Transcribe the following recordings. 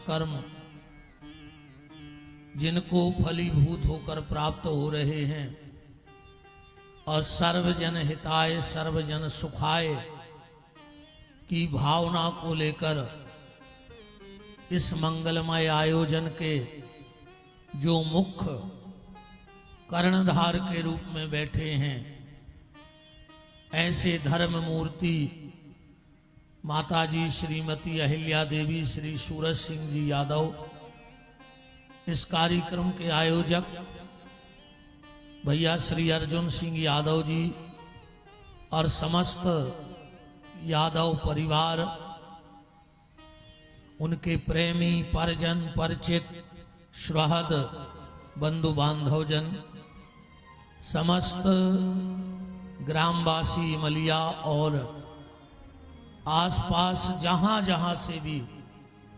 कर्म जिनको फलीभूत होकर प्राप्त हो रहे हैं और सर्वजन हिताय सर्वजन सुखाय की भावना को लेकर इस मंगलमय आयोजन के जो मुख्य कर्णधार के रूप में बैठे हैं, ऐसे धर्म मूर्ति माताजी श्रीमती अहिल्या देवी श्री सूरज सिंह जी यादव, इस कार्यक्रम के आयोजक भैया श्री अर्जुन सिंह यादव जी और समस्त यादव परिवार, उनके प्रेमी परिजन परिचित सुहृद बंधु बांधवजन, समस्त ग्रामवासी मलिया और आसपास जहां जहां से भी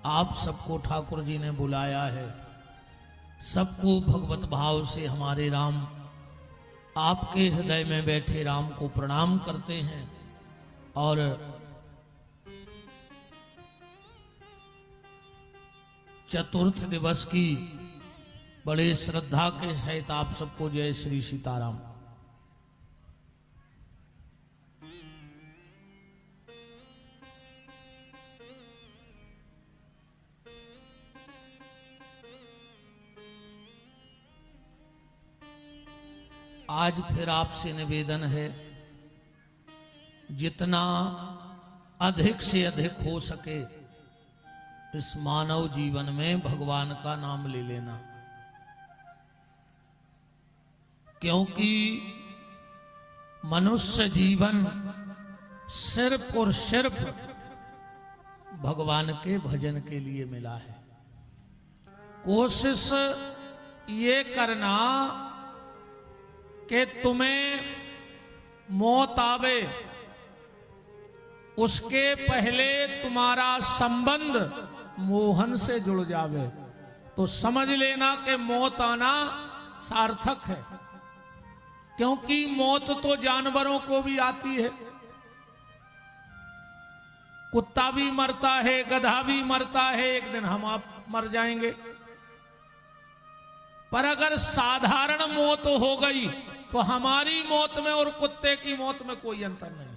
आप सबको ठाकुर जी ने बुलाया है, सबको भगवत भाव से हमारे राम आपके हृदय में बैठे राम को प्रणाम करते हैं और चतुर्थ दिवस की बड़े श्रद्धा के सहित आप सबको जय श्री सीताराम। आज फिर आपसे निवेदन है, जितना अधिक से अधिक हो सके इस मानव जीवन में भगवान का नाम ले लेना, क्योंकि मनुष्य जीवन सिर्फ और सिर्फ भगवान के भजन के लिए मिला है। कोशिश ये करना कि तुम्हें मौत आवे उसके पहले तुम्हारा संबंध मोहन से जुड़ जावे, तो समझ लेना कि मौत आना सार्थक है। क्योंकि मौत तो जानवरों को भी आती है, कुत्ता भी मरता है, गधा भी मरता है, एक दिन हम आप मर जाएंगे। पर अगर साधारण मौत हो गई तो हमारी मौत में और कुत्ते की मौत में कोई अंतर नहीं।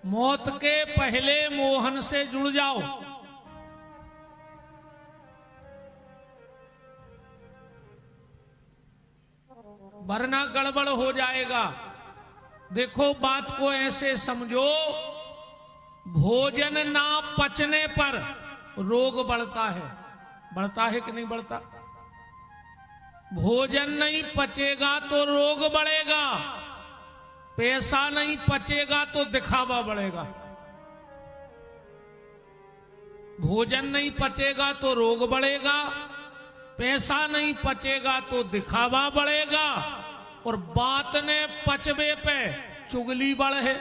मौत के पहले मोहन से जुड़ जाओ। वरना गड़बड़ हो जाएगा। देखो, बात को ऐसे समझो, भोजन ना पचने पर रोग बढ़ता है। बढ़ता है कि नहीं बढ़ता? भोजन नहीं पचेगा तो रोग बढ़ेगा, पैसा नहीं पचेगा तो दिखावा बढ़ेगा। भोजन नहीं पचेगा तो रोग बढ़ेगा, पैसा नहीं पचेगा तो दिखावा बढ़ेगा, और बात ने पचवे पे चुगली बढ़े।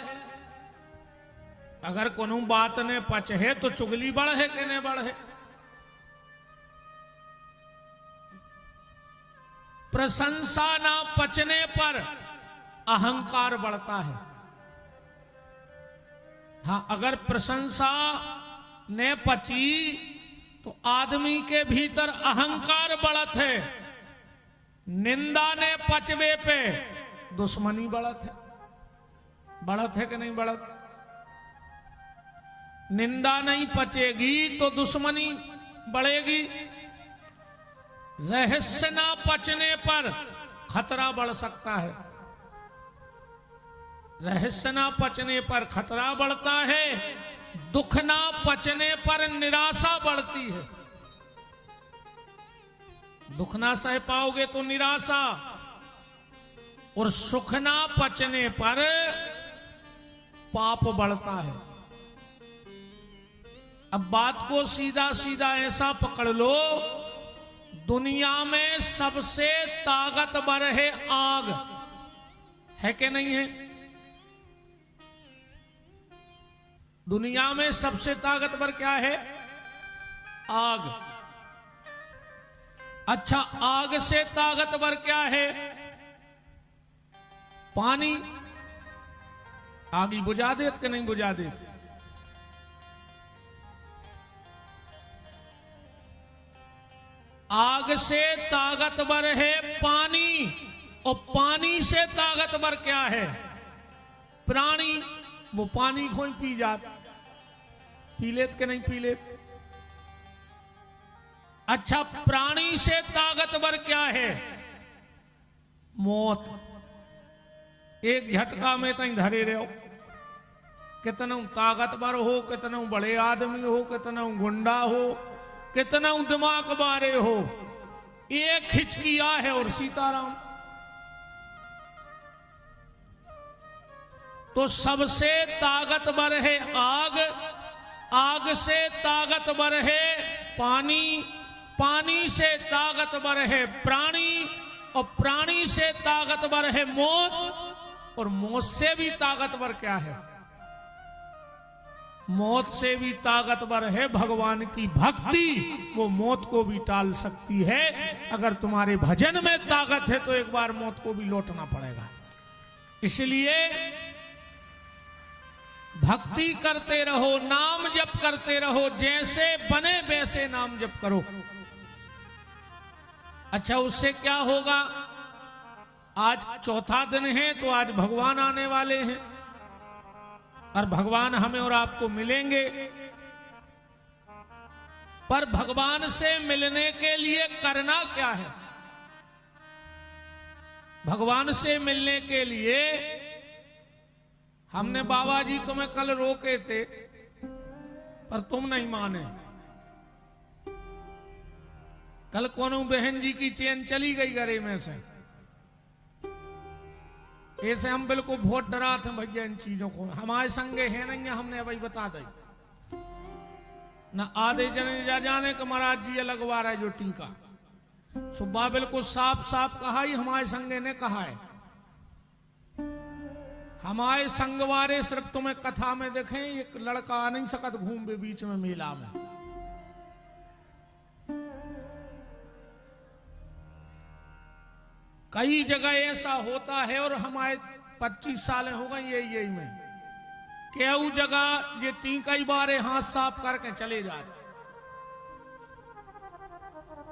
अगर कोनो बात ने पच है तो चुगली बढ़े कि नहीं बढ़े? प्रशंसा ना पचने पर अहंकार बढ़ता है। हां, अगर प्रशंसा ने पची तो आदमी के भीतर अहंकार बढ़त है। निंदा ने पचवे पे दुश्मनी बढ़त है। बढ़त है कि नहीं बढ़त? निंदा नहीं पचेगी तो दुश्मनी बढ़ेगी। रहस्य ना पचने पर खतरा बढ़ सकता है। रहस्य ना पचने पर खतरा बढ़ता है। दुख ना पचने पर निराशा बढ़ती है। दुख ना सह पाओगे तो निराशा, और सुख ना पचने पर पाप बढ़ता है। अब बात को सीधा सीधा ऐसा पकड़ लो, दुनिया में सबसे ताकतवर है आग, है कि नहीं है? दुनिया में सबसे ताकतवर क्या है? आग। अच्छा, आग से ताकतवर क्या है? पानी। आग बुझा देत कि नहीं बुझा देत? आग से ताकतवर है पानी, और पानी से ताकतवर क्या है? प्राणी। वो पानी को ही पी जात, पी लेत के नहीं पी लेत। अच्छा, प्राणी से ताकतवर क्या है? मौत। एक झटका में तई धरे रहो, कितना ताकतवर हो, कितना बड़े आदमी हो, कितना गुंडा हो, कितना दिमाग बारे हो, एक हिचकिया है और सीताराम। तो सबसे ताकतवर है आग, आग से ताकतवर है पानी, पानी से ताकतवर है प्राणी, और प्राणी से ताकतवर है मौत, और मौत से भी ताकतवर क्या है? मौत से भी ताकतवर है भगवान की भक्ति। वो मौत को भी टाल सकती है। अगर तुम्हारे भजन में ताकत है तो एक बार मौत को भी लौटना पड़ेगा। इसलिए भक्ति करते रहो, नाम जप करते रहो, जैसे बने वैसे नाम जप करो। अच्छा, उससे क्या होगा? आज चौथा दिन है तो आज भगवान आने वाले हैं, और भगवान हमें और आपको मिलेंगे। पर भगवान से मिलने के लिए करना क्या है? भगवान से मिलने के लिए हमने बाबा जी तुम्हें कल रोके थे, पर तुम नहीं माने। कल कोनो बहन जी की चेन चली गई गरे में से। ऐसे हम बिल्कुल बहुत डरा थे भैया इन चीजों को। हमारे संगे है नहीं, हमने भाई बता दी न। आधे जने जा जाने के महाराज जी लगवा रहा है जो टीका। सुबह बिल्कुल साफ साफ कहा ही हमारे संगे ने कहा है। हमारे संगवारे सिर्फ तुम्हें कथा में देखें, एक लड़का आ नहीं सकत घूम बे बीच में मेला में। कई जगह ऐसा होता है, और हमारे 25 साल हो गए यही में। केहू जगह ये कई बार हाथ साफ करके चले जाते।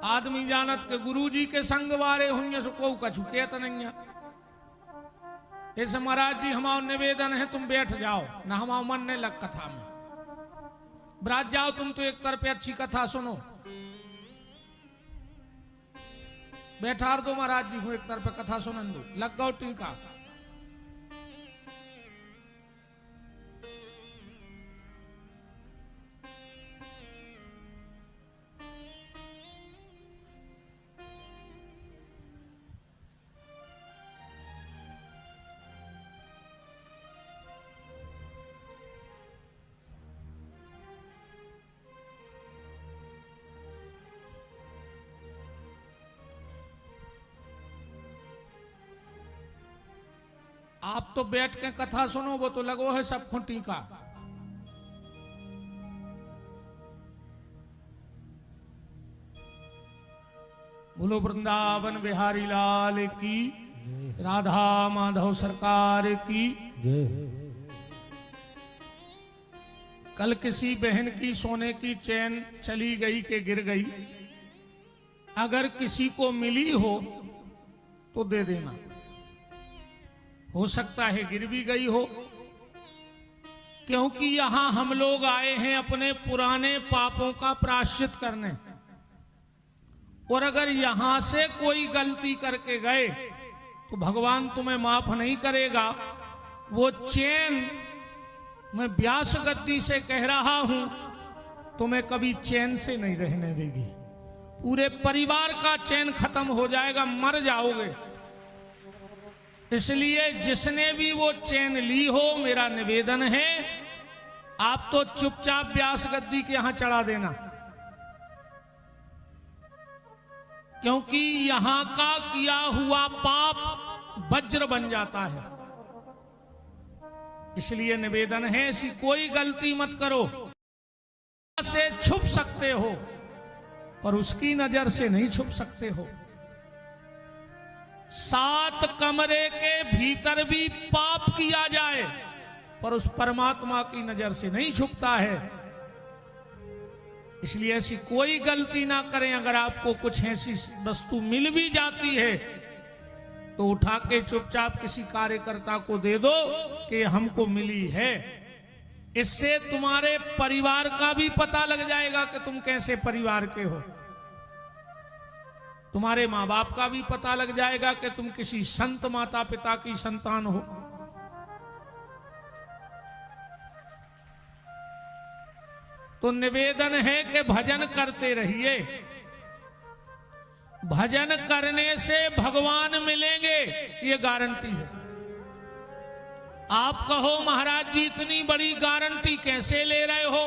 आदमी जानत के गुरुजी के संग वारे होंगे सो को कछु कहत नहीं है। ऐसे महाराज जी हमारा निवेदन है, तुम बैठ जाओ ना, हमारा मन नहीं लग कथा में। ब्राज जाओ तुम तो एक तरफ अच्छी कथा सुनो। बैठा दो महाराज जी को एक तरफ कथा सुनन दो, लग गो टीका। आप तो बैठ के कथा सुनो, वो तो लगो है सब खुंटी का। बोलो वृंदावन बिहारी लाल की, राधा माधव सरकार की। कल किसी बहन की सोने की चैन चली गई के गिर गई, अगर किसी को मिली हो तो दे देना। हो सकता है गिर भी गई हो, क्योंकि यहां हम लोग आए हैं अपने पुराने पापों का प्रायश्चित करने। और अगर यहां से कोई गलती करके गए तो भगवान तुम्हें माफ नहीं करेगा। वो चैन मैं व्यास गद्दी से कह रहा हूं, तुम्हें कभी चैन से नहीं रहने देगी। पूरे परिवार का चैन खत्म हो जाएगा, मर जाओगे। इसलिए जिसने भी वो चैन ली हो, मेरा निवेदन है आप तो चुपचाप व्यास गद्दी के यहां चढ़ा देना, क्योंकि यहां का किया हुआ पाप वज्र बन जाता है। इसलिए निवेदन है ऐसी कोई गलती मत करो। से छुप सकते हो पर उसकी नजर से नहीं छुप सकते हो। 7 कमरे के भीतर भी पाप किया जाए पर उस परमात्मा की नजर से नहीं छुपता है। इसलिए ऐसी कोई गलती ना करें। अगर आपको कुछ ऐसी वस्तु मिल भी जाती है तो उठा के चुपचाप किसी कार्यकर्ता को दे दो कि हमको मिली है। इससे तुम्हारे परिवार का भी पता लग जाएगा कि तुम कैसे परिवार के हो। तुम्हारे माँ बाप का भी पता लग जाएगा कि तुम किसी संत माता पिता की संतान हो। तो निवेदन है कि भजन करते रहिए। भजन करने से भगवान मिलेंगे, ये गारंटी है। आप कहो महाराज जी इतनी बड़ी गारंटी कैसे ले रहे हो?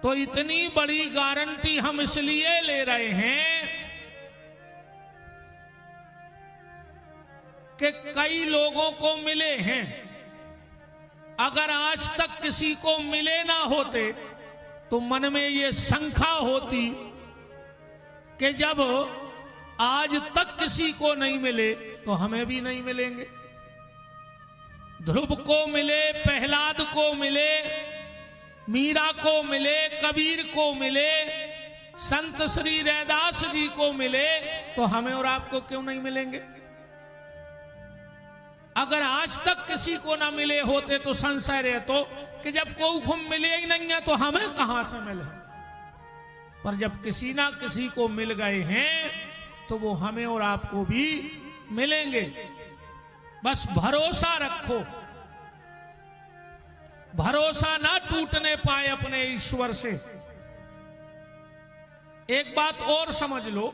तो इतनी बड़ी गारंटी हम इसलिए ले रहे हैं कि कई लोगों को मिले हैं। अगर आज तक किसी को मिले ना होते तो मन में ये शंका होती कि जब आज तक किसी को नहीं मिले तो हमें भी नहीं मिलेंगे। ध्रुव को मिले, प्रहलाद को मिले, मीरा को मिले, कबीर को मिले, संत श्री रैदास जी को मिले, तो हमें और आपको क्यों नहीं मिलेंगे? अगर आज तक किसी को ना मिले होते तो संशय रहे तो कि जब कोई को मिले ही नहीं है तो हमें कहां से मिले। पर जब किसी ना किसी को मिल गए हैं तो वो हमें और आपको भी मिलेंगे। बस भरोसा रखो, भरोसा ना टूटने पाए अपने ईश्वर से। एक बात और समझ लो,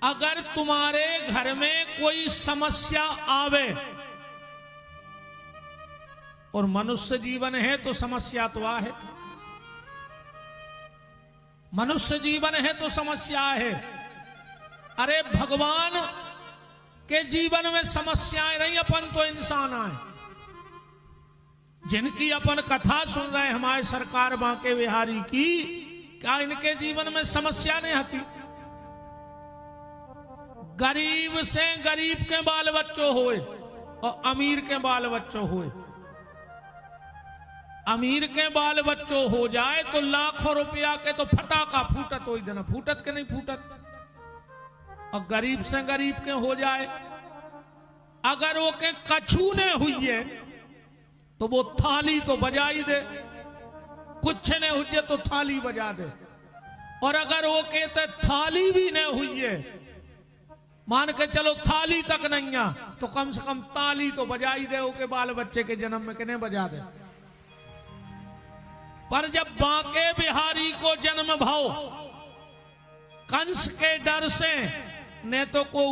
अगर तुम्हारे घर में कोई समस्या आवे, और मनुष्य जीवन है तो समस्या तो है, मनुष्य जीवन है तो समस्या है। अरे भगवान के जीवन में समस्याएं नहीं, अपन तो इंसान आए। जिनकी अपन कथा सुन रहे हैं हमारे सरकार बांके बिहारी की, क्या इनके जीवन में समस्या नहीं आती? गरीब से गरीब के बाल बच्चों होए और अमीर के बाल बच्चों होए। अमीर के बाल बच्चों हो जाए तो लाखों रुपया के तो फटाका फूटत हो, देना फूटत के नहीं फूटत। और गरीब से गरीब के हो जाए, अगर वो के कछू ने हुई है तो वो थाली तो बजा ही दे, कुछ ने हुई तो थाली बजा दे। और अगर वो कहते थाली भी नहीं हुई है, मान के चलो थाली तक नहीं आ, तो कम से कम ताली तो बजा ही दे। के बाल बच्चे के जन्म में किने बजा दे। पर जब बांके बिहारी को जन्म भाव कंस के डर से ने तो को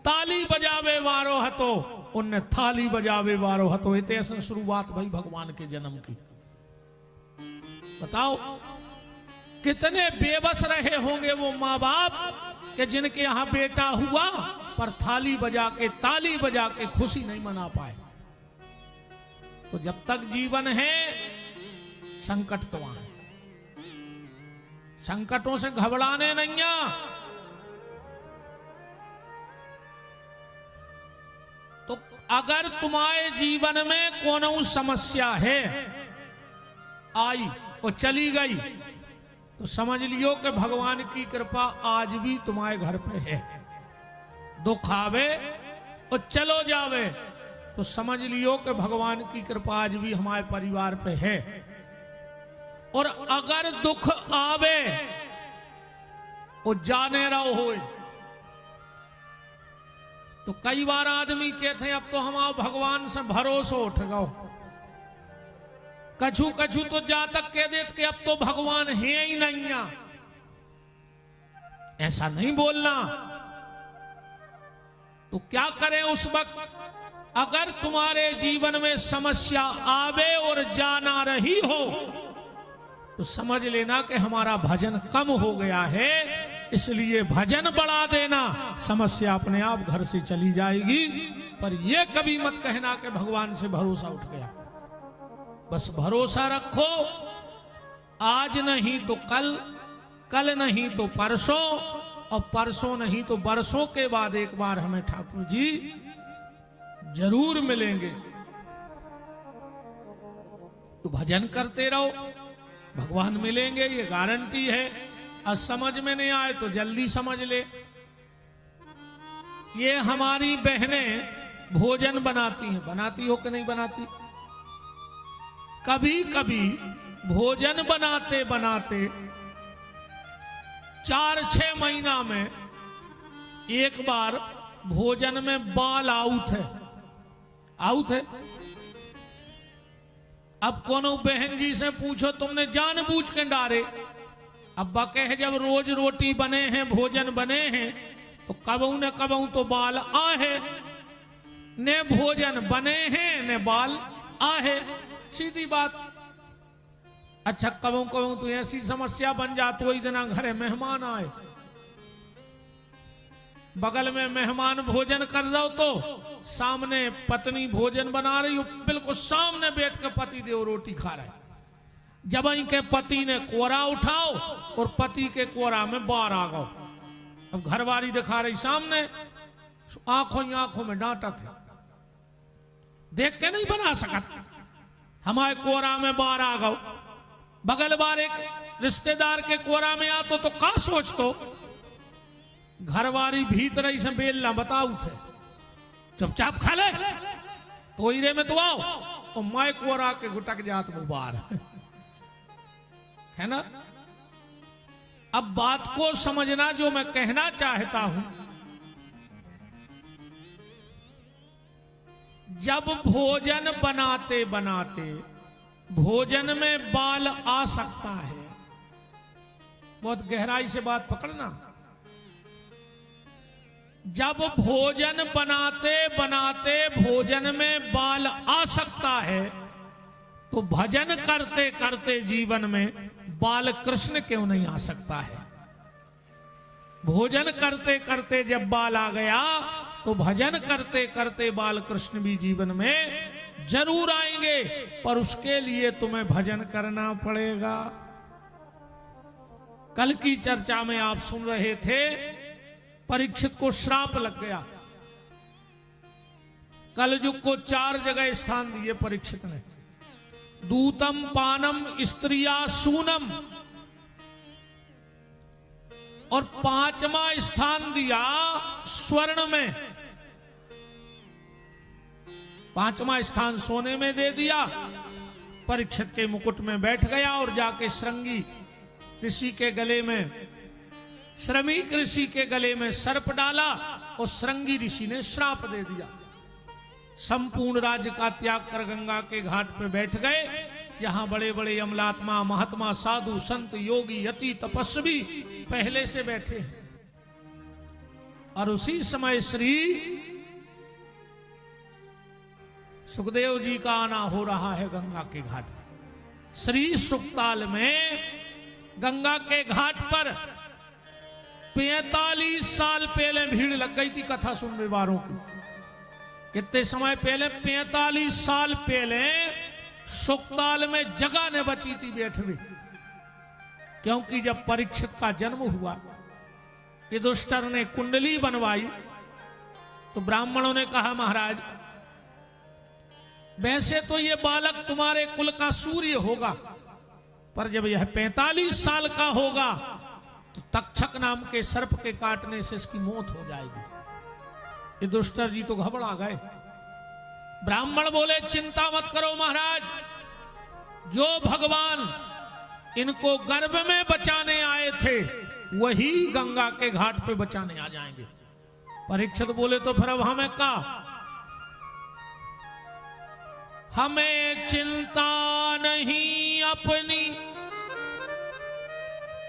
ताली बजावे वारो हतो, उनने थाली बजावे वारो हतो। इतने ऐसा शुरुआत भाई भगवान के जन्म की। बताओ कितने बेबस रहे होंगे वो माँ बाप कि जिनके यहां बेटा हुआ पर थाली बजा के, ताली बजा के खुशी नहीं मना पाए। तो जब तक जीवन है संकट तो आए, संकटों से घबराने नहीं। तो अगर तुम्हारे जीवन में कोनो समस्या है आई और चली गई तो समझ लियो कि भगवान की कृपा आज भी तुम्हारे घर पे है। दुख आवे और चलो जावे तो समझ लियो कि भगवान की कृपा आज भी हमारे परिवार पे है। और अगर दुख आवे और जाने रहो होए, तो कई बार आदमी कहते हैं अब तो हमारा भगवान से भरोसा उठ गओ। कछु कछु तो जा तक कह देते कि अब तो भगवान है ही नहीं। ऐसा नहीं बोलना। तो क्या करें उस वक्त अगर तुम्हारे जीवन में समस्या आवे और जाना रही हो तो समझ लेना कि हमारा भजन कम हो गया है, इसलिए भजन बढ़ा देना, समस्या अपने आप घर से चली जाएगी। पर यह कभी मत कहना कि भगवान से भरोसा उठ गया। बस भरोसा रखो, आज नहीं तो कल, कल नहीं तो परसों, और परसों नहीं तो बरसों के बाद एक बार हमें ठाकुर जी जरूर मिलेंगे। तो भजन करते रहो, भगवान मिलेंगे, ये गारंटी है। और समझ में नहीं आए तो जल्दी समझ ले। ये हमारी बहनें भोजन बनाती हैं, बनाती हो कि नहीं बनाती? कभी कभी भोजन बनाते बनाते 4-6 महीना में एक बार भोजन में बाल आउट है, आउट है। अब कोनो बहन जी से पूछो, तुमने जानबूझ के डारे? अब बके जब रोज रोटी बने हैं, भोजन बने हैं, तो कबहू न कबहू तो बाल आहे। ने भोजन बने हैं ने बाल आहे, सीधी बात। अच्छा कबहू कबहू तो ऐसी समस्या बन जाती, वही दिन घरे मेहमान आए, बगल में मेहमान भोजन कर रहे हो तो सामने पत्नी भोजन बना रही हो, बिल्कुल सामने बैठ के पति देव रोटी खा रहे। जब इनके पति ने कोरा उठाओ और पति के कोरा में बार आ गओ। अब घरवाली दिखा रही सामने, आंखों ही आंखों में डांटा थे, देख के नहीं बना सकत, हमारे कोरा में बार आ गओ। बगल बार एक रिश्तेदार के कोरा में आतो तो का सोच तो घरवाली भीतर ही से बेलना बताऊ थे, चुपचाप खा ले तो हीरे में तो आओ, और मैं कोरा के गुटक जात मुबार है ना। अब बात को समझना, जो मैं कहना चाहता हूं, जब भोजन बनाते बनाते भोजन में बाल आ सकता है, बहुत गहराई से बात पकड़ना। जब भोजन बनाते बनाते भोजन में बाल आ सकता है, तो भजन करते करते जीवन में बाल कृष्ण क्यों नहीं आ सकता है? भोजन करते करते जब बाल आ गया, तो भजन करते करते बाल कृष्ण भी जीवन में जरूर आएंगे, पर उसके लिए तुम्हें भजन करना पड़ेगा। कल की चर्चा में आप सुन रहे थे, परीक्षित को श्राप लग गया। कलयुग को 4 जगह स्थान दिए परीक्षित ने, दूतम पानम स्त्रिया सूनम, और 5वां स्थान दिया स्वर्ण में। 5वां स्थान सोने में दे दिया, परीक्षित के मुकुट में बैठ गया और जाके श्रृंगी ऋषि के गले में, श्रमिक ऋषि के गले में सर्प डाला, और श्रृंगी ऋषि ने श्राप दे दिया। संपूर्ण राज्य का त्याग कर गंगा के घाट पे बैठ गए, जहां बड़े बड़े अमलात्मा, महात्मा, साधु, संत, योगी, यति, तपस्वी पहले से बैठे। और उसी समय श्री सुखदेव जी का आना हो रहा है गंगा के घाट पर। श्री सुक्ताल में गंगा के घाट पर 45 साल पहले भीड़ लग गई थी कथा सुनने वालों की। कितने समय पहले? 45 साल पहले सुक्ताल में जगह ने बची थी बैठवी, क्योंकि जब परीक्षित का जन्म हुआ, युधिष्ठिर ने कुंडली बनवाई, तो ब्राह्मणों ने कहा महाराज वैसे तो ये बालक तुम्हारे कुल का सूर्य होगा, पर जब यह 45 साल का होगा तो तक्षक नाम के सर्प के काटने से इसकी मौत हो जाएगी। युधिष्ठिर जी तो घबरा गए। ब्राह्मण बोले चिंता मत करो महाराज, जो भगवान इनको गर्भ में बचाने आए थे वही गंगा के घाट पे बचाने आ जाएंगे। परीक्षित बोले तो फिर अब हमें का? हमें चिंता नहीं अपनी,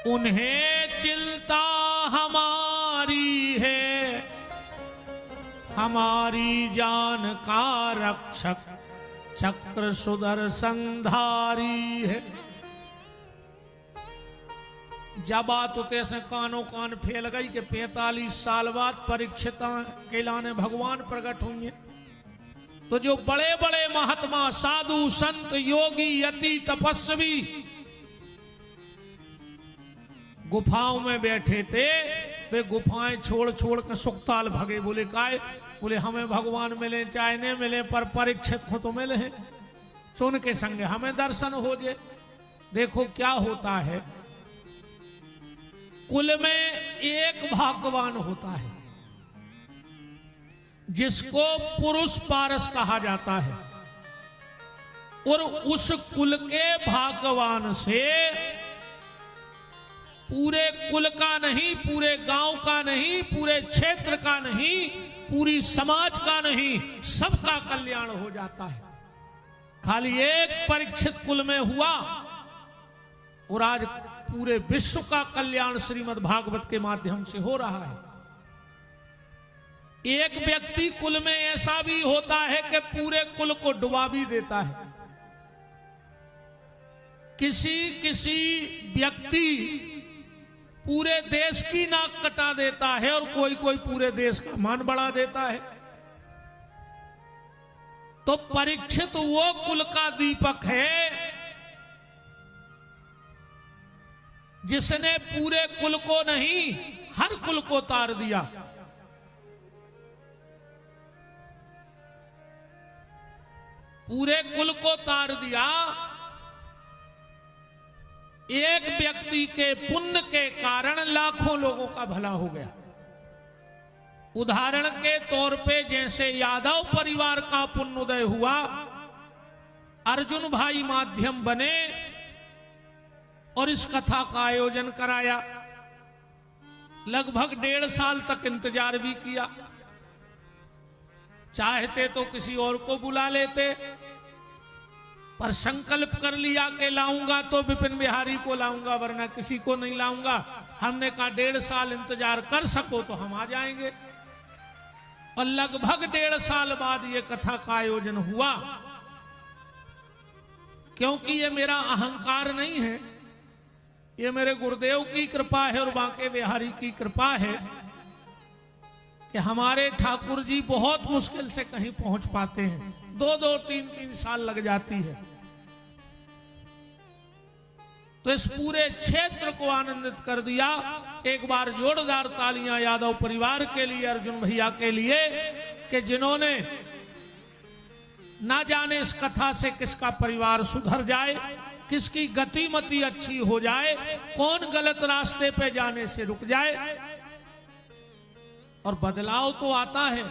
उन्हें चिंता हमारी है, हमारी जान का रक्षक चक्र सुदर्शनधारी है। जब बात होते से कानों कान फैल गई कि 45 साल बाद परीक्षित के लाने भगवान प्रकट होंगे, तो जो बड़े बड़े महात्मा, साधु, संत, योगी, यति, तपस्वी गुफाओं में बैठे थे, वे गुफाएं छोड़ छोड़ के सुक्ताल भगे। बोले काय? बोले हमें भगवान मिले चाहे नहीं मिले, पर परीक्षित को तो मिले हैं, सुन के संगे हमें दर्शन हो जाए। देखो क्या होता है, कुल में एक भाग्यवान होता है जिसको पुरुष पारस कहा जाता है, और उस कुल के भाग्यवान से पूरे कुल का नहीं, पूरे गांव का नहीं, पूरे क्षेत्र का नहीं, पूरी समाज का नहीं, सबका कल्याण हो जाता है। खाली एक परीक्षित कुल में हुआ और आज पूरे विश्व का कल्याण श्रीमद् भागवत के माध्यम से हो रहा है। एक व्यक्ति कुल में ऐसा भी होता है कि पूरे कुल को डुबा भी देता है। किसी व्यक्ति पूरे देश की नाक कटा देता है और कोई पूरे देश का मान बढ़ा देता है। तो परीक्षित वो कुल का दीपक है जिसने पूरे कुल को नहीं, हर कुल को तार दिया। पूरे कुल को तार दिया। एक व्यक्ति के पुण्य के कारण लाखों लोगों का भला हो गया। उदाहरण के तौर पे जैसे यादव परिवार का पुण्योदय हुआ, अर्जुन भाई माध्यम बने और इस कथा का आयोजन कराया। लगभग 1.5 साल तक इंतजार भी किया। चाहते तो किसी और को बुला लेते, पर संकल्प कर लिया कि लाऊंगा तो विपिन बिहारी को लाऊंगा, वरना किसी को नहीं लाऊंगा। हमने कहा 1.5 साल इंतजार कर सको तो हम आ जाएंगे। और लगभग 1.5 साल बाद ये कथा का आयोजन हुआ। क्योंकि ये मेरा अहंकार नहीं है, ये मेरे गुरुदेव की कृपा है और बांके बिहारी की कृपा है कि हमारे ठाकुर जी बहुत मुश्किल से कहीं पहुंच पाते हैं। 2-2, 3-3 साल लग जाती है। तो इस पूरे क्षेत्र को आनंदित कर दिया। एक बार जोरदार तालियां यादव परिवार के लिए, अर्जुन भैया के लिए, कि जिन्होंने ना जाने इस कथा से किसका परिवार सुधर जाए, किसकी गतिमति अच्छी हो जाए, कौन गलत रास्ते पे जाने से रुक जाए। और बदलाव तो आता है।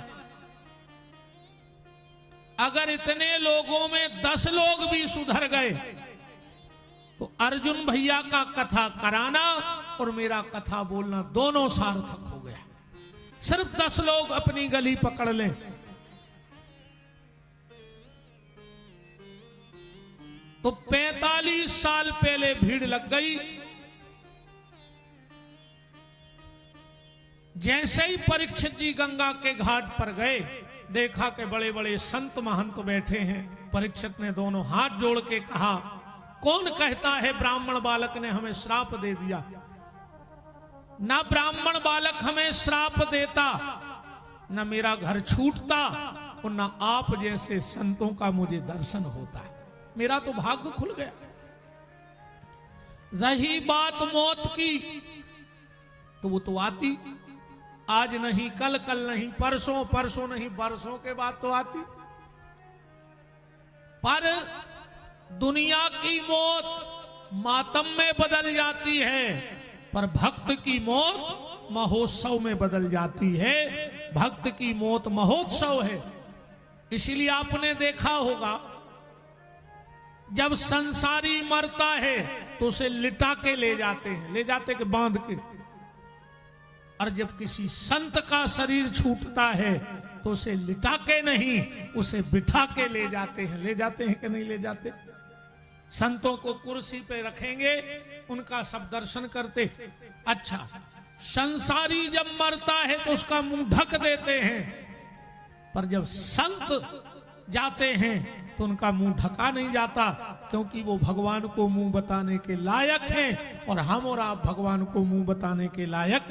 अगर इतने लोगों में 10 लोग भी सुधर गए तो अर्जुन भैया का कथा कराना और मेरा कथा बोलना दोनों सार्थक हो गया। सिर्फ 10 लोग अपनी गली पकड़ लें। तो 45 साल पहले भीड़ लग गई। जैसे ही परीक्षित जी गंगा के घाट पर गए, देखा कि बड़े बड़े संत महंत बैठे हैं। परीक्षित ने दोनों हाथ जोड़ के कहा, कौन कहता है ब्राह्मण बालक ने हमें श्राप दे दिया? ना ब्राह्मण बालक हमें श्राप देता, ना मेरा घर छूटता, और ना आप जैसे संतों का मुझे दर्शन होता है। मेरा तो भाग्य खुल गया। रही बात मौत की, तो वो तो आती, आज नहीं कल, कल नहीं परसों, परसों नहीं बरसों के बाद तो आती। पर दुनिया की मौत मातम में बदल जाती है, पर भक्त की मौत महोत्सव में बदल जाती है। भक्त की मौत महोत्सव है। इसीलिए आपने देखा होगा, जब संसारी मरता है तो उसे लिटा के ले जाते हैं, ले जाते के बांध के। और जब किसी संत का शरीर छूटता है तो उसे लिटा के नहीं, उसे बिठा के ले जाते हैं। ले जाते हैं कि नहीं ले जाते? संतों को कुर्सी पे रखेंगे, उनका सब दर्शन करते। अच्छा, संसारी जब मरता है तो उसका मुंह ढक देते हैं, पर जब संत जाते हैं तो उनका मुंह ढका नहीं जाता, क्योंकि वो भगवान को मुंह बताने के लायक हैं और हम और आप भगवान को मुंह बताने के लायक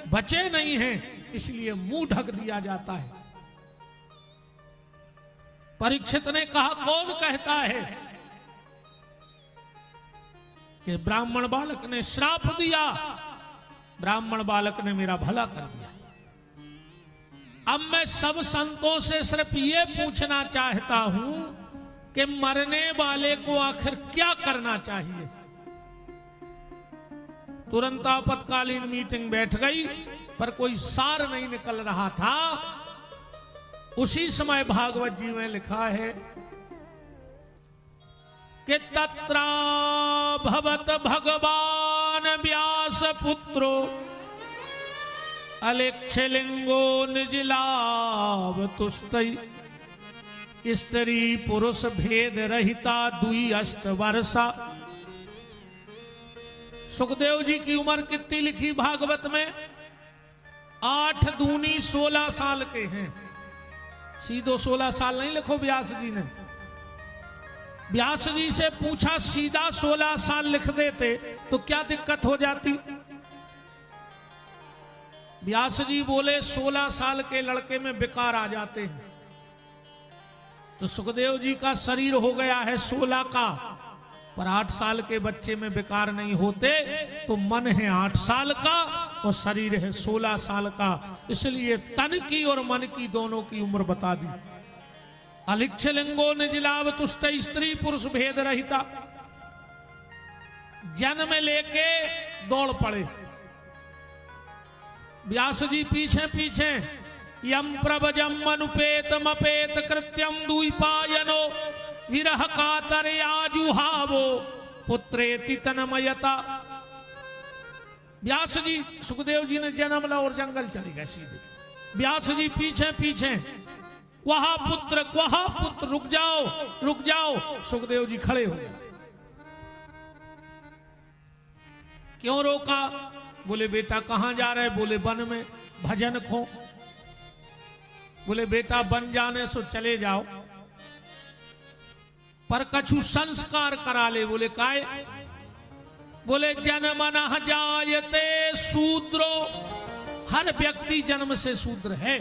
बचे नहीं हैं, इसलिए मुंह ढक दिया जाता है। परीक्षित ने कहा, कौन कहता है कि ब्राह्मण बालक ने श्राप दिया? ब्राह्मण बालक ने मेरा भला कर दिया। अब मैं सब संतों से सिर्फ ये पूछना चाहता हूं कि मरने वाले को आखिर क्या करना चाहिए? तुरंत आपातकालीन मीटिंग बैठ गई, पर कोई सार नहीं निकल रहा था। उसी समय भागवत जी में लिखा है कि तत्रा भवत भगवान व्यास पुत्रो अलेक्षलिंगो निजलाभ तुष्टि स्त्री पुरुष भेद रहिता दुई अष्ट वर्षा। सुखदेव जी की उम्र कितनी लिखी भागवत में? 8 दूनी 16 साल के हैं। सीधो 16 साल नहीं लिखो व्यास जी ने। व्यास जी से पूछा सीधा 16 साल लिख देते तो क्या दिक्कत हो जाती? व्यास जी बोले 16 साल के लड़के में विकार आ जाते हैं। तो सुखदेव जी का शरीर हो गया है 16 का, पर 8 साल के बच्चे में विकार नहीं होते। तो मन है 8 साल का और शरीर है 16 साल का, इसलिए तन की और मन की दोनों की उम्र बता दी। अलिक्षलिंगो निजलाभ तुष्ट स्त्री पुरुष भेद रहिता। जन्म लेके दौड़ पड़े। व्यास जी पीछे पीछे यम प्रभजम अनुपेतम अपेत कृत्यम द्वीपायनो विरह कातर आजुहावो पुत्रेति तन्मयता। व्यास जी सुखदेव जी ने जन्म ला और जंगल चले गए सीधे। व्यास जी पीछे पीछे वहा पुत्र रुक जाओ। सुखदेव जी खड़े हो गए। क्यों रोका? बोले बेटा कहां जा रहे? बोले वन में भजन खो। बोले बेटा बन जाने सो चले जाओ, पर कछु संस्कार करा ले। बोले काय? बोले जन्मनः जायते शूद्रो। हर व्यक्ति जन्म से शूद्र है,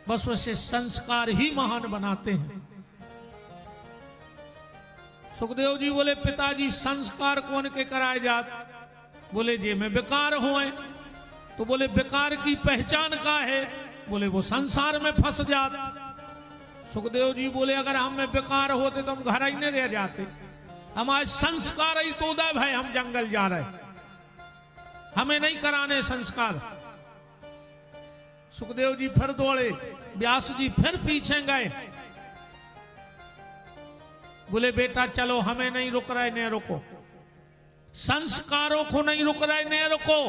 बस वैसे संस्कार ही महान बनाते हैं। सुखदेव जी बोले पिताजी संस्कार कौन के कराए जात? बोले जे में बेकार हुए। तो बोले बेकार की पहचान का है? बोले वो संसार में फंस जात। सुखदेव जी बोले अगर हम में बेकार होते तो हम घर ही नहीं रह जाते। हमारे संस्कार ही तो उदय भाई, हम जंगल जा रहे, हमें नहीं कराने संस्कार। सुखदेव जी फिर दौड़े, व्यास जी फिर पीछे गए। बोले बेटा चलो, हमें नहीं रुक रहे, नहीं रुको। संस्कारों को नहीं रुक रहे, नहीं रुको,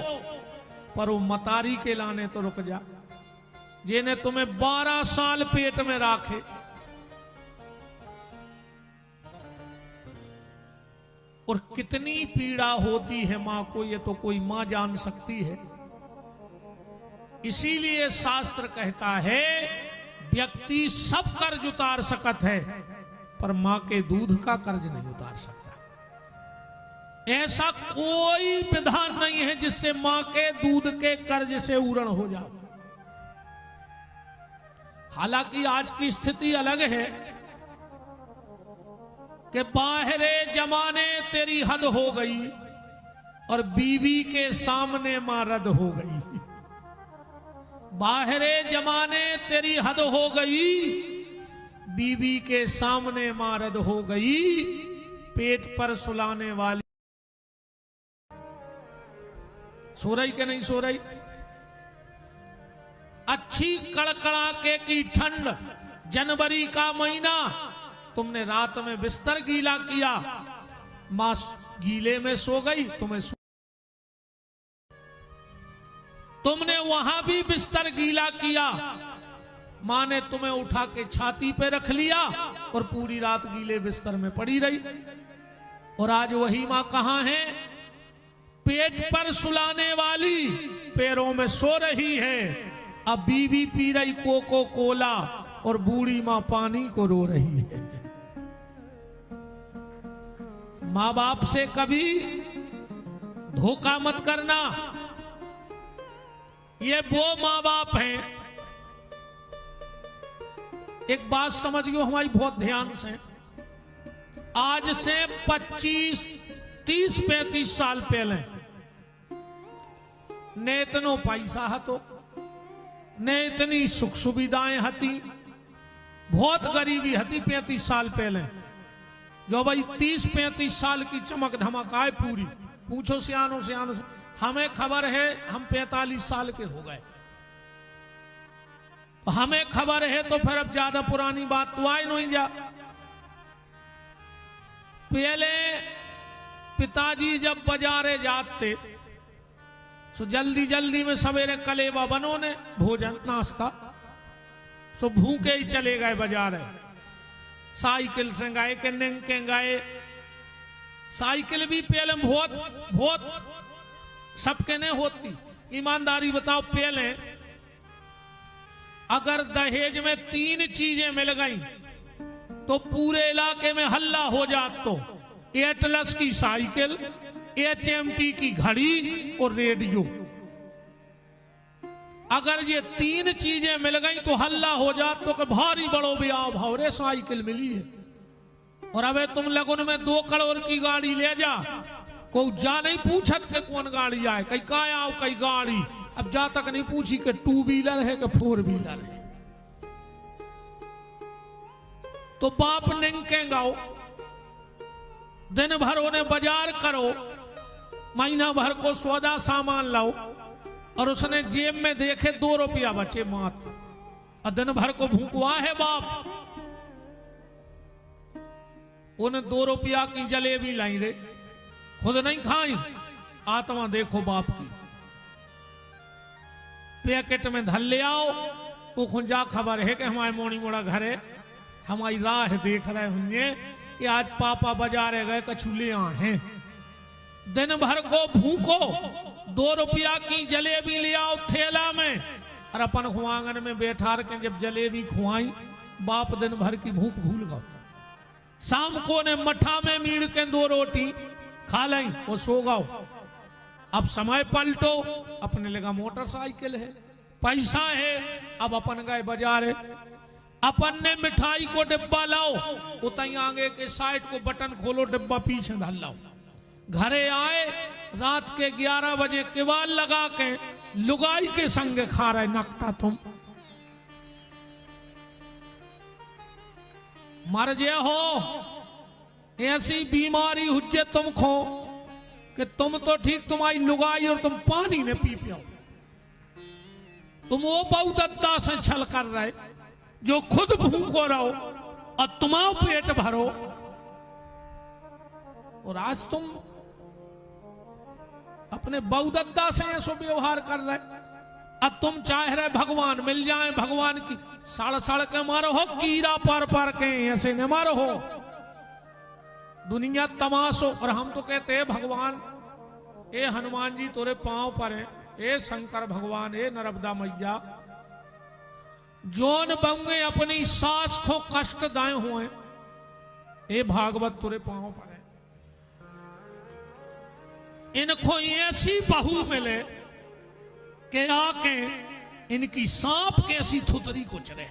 पर वो मतारी के लाने तो रुक जा, जिन्हें तुम्हें 12 साल पेट में राखे। और कितनी पीड़ा होती है मां को, ये तो कोई मां जान सकती है। इसीलिए शास्त्र कहता है व्यक्ति सब कर्ज उतार सकत है, पर मां के दूध का कर्ज नहीं उतार सकता। ऐसा कोई विधान नहीं है जिससे मां के दूध के कर्ज से उरण हो जाओ। हालांकि आज की स्थिति अलग है कि बाहरे जमाने तेरी हद हो गई और बीवी के सामने मां रद हो गई। बाहरे जमाने तेरी हद हो गई, बीवी के सामने मां रद हो गई। पेट पर सुलाने वाली सो रही के नहीं सो रही? अच्छी कड़कड़ाके की ठंड, जनवरी का महीना, तुमने रात में बिस्तर गीला किया, मां गीले में सो गई, तुमने वहां भी बिस्तर गीला किया, मां ने तुम्हें उठा के छाती पे रख लिया और पूरी रात गीले बिस्तर में पड़ी रही। और आज वही मां कहां है? पेट पर सुलाने वाली पैरों में सो रही है। अब बीवी पी रही कोको कोला और बूढ़ी मां पानी को रो रही है। मां बाप से कभी धोखा मत करना। ये वो मां बाप हैं। एक बात समझियो हमारी बहुत ध्यान से, आज से 25, 30, 35 साल पहले ने इतनो पैसा हतो, ने इतनी सुख सुविधाएं हती, बहुत गरीबी हती। 35 साल पहले जो भाई 30-35 साल की चमक धमक आए पूरी, पूछो सियानो हमें खबर है हम 45 साल के हो गए, हमें खबर है तो फिर अब ज्यादा पुरानी बात तो आई नहीं जा। पहले पिताजी जब बाजारे जाते सो जल्दी जल्दी में सवेरे कलेवा बनो ने भोजन नाश्ता, सो भूखे ही चले गए बाजारे, साइकिल से गए के निंग के गए। साइकिल भी पहले बहुत बहुत सबके नहीं होती, ईमानदारी बताओ। पहले अगर दहेज में 3 चीजें मिल गई तो पूरे इलाके में हल्ला हो जात। तो एटलस की साइकिल, HMT की घड़ी और रेडियो, अगर ये 3 चीजें मिल गई तो हल्ला हो जात। तो भारी बड़ो ब्याह भवरे साइकिल मिली है, और अबे तुम लगन में 2 करोड़ की गाड़ी ले जा, को जा नहीं पूछत के कौन गाड़ी आए, कई का आओ कई गाड़ी, अब जा तक नहीं पूछी कि 2 व्हीलर है कि 4 व्हीलर है। तो बाप निंके गाओ, दिन भर उन्हें बाजार करो, महीना भर को सौदा सामान लाओ, और उसने जेब में देखे 2 रुपया बचे मात्र, और दिन भर को भूखवा है बाप। उन्हें 2 रुपया की जलेबी लाई रे, खुद नहीं खाई, आत्मा देखो बाप की। पैकेट में धल ले आओ, तो खुंजा खबर है कि हमारे मोनी मोड़ा घर है, हमारी राह देख रहे होंगे कि आज पापा बाजारे गए कछु ले आए हैं। दिन भर को भूखो, 2 रुपया की जलेबी ले आओ थैला में, और अपन खुआंगन में बैठा के जब जलेबी खुआई, बाप दिन भर की भूख भूल गो। शाम को ने मठा में मीड़ के 2 रोटी खा लाई, वो सो गओ। अब समय पलटो, अपने लगा मोटरसाइकिल है, पैसा है, अब अपन गए बाजारे, अपन ने मिठाई को डिब्बा लाओ, उतई आगे के साइड को बटन खोलो, डिब्बा पीछे धल लाओ। घरे आए, रात के 11 बजे किवाड़ लगा के लुगाई के संग खा रहे नकटा। तुम मर जे हो, ऐसी बीमारी हुज्जे तुम खो कि तुम तो ठीक तुम्हारी लुगाई और तुम पानी ने पी पियो। तुम वो बहुदत्ता से छल कर रहे जो खुद भूखो रहो और तुम्हारा पेट भरो, और आज तुम अपने बहुदत्ता से ऐसो व्यवहार कर रहे। अब तुम चाह रहे भगवान मिल जाए, भगवान की सड़ सड़ के मारो हो, कीड़ा पर पर के ऐसे न मारो हो। दुनिया तमाशो, और हम तो कहते हैं भगवान, ए हनुमान जी तोरे पांव पर है, ए शंकर भगवान, ए नर्मदा मैया, जोन बंगे अपनी सास को कष्ट दाए हुए, ए भागवत तोरे पांव पर है। इनको ऐसी बहू मिले कि आके इनकी सांप कैसी थुतरी को चले।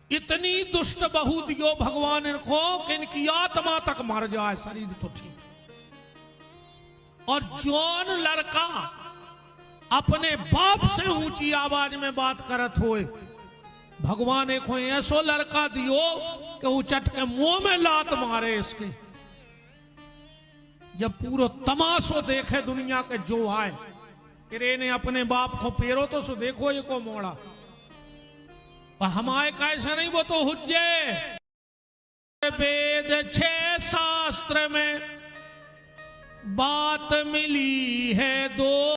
इतनी दुष्ट बहू दियो भगवान इनको कि इनकी आत्मा तक मर जाए, शरीर तो ठीक। और जौन लड़का अपने बाप से ऊंची आवाज में बात करत होए, भगवान एक ऐसो लड़का दियो कि वो चट के मुंह में लात मारे इसके। जब पूरा तमाशो देखे दुनिया के जो आए, कि ने अपने बाप को पेरो तो सो देखो ये को मोड़ा, और हमारे कैसे नहीं, वो तो हुज्जे। वेद 6 शास्त्र में बात मिली है 2,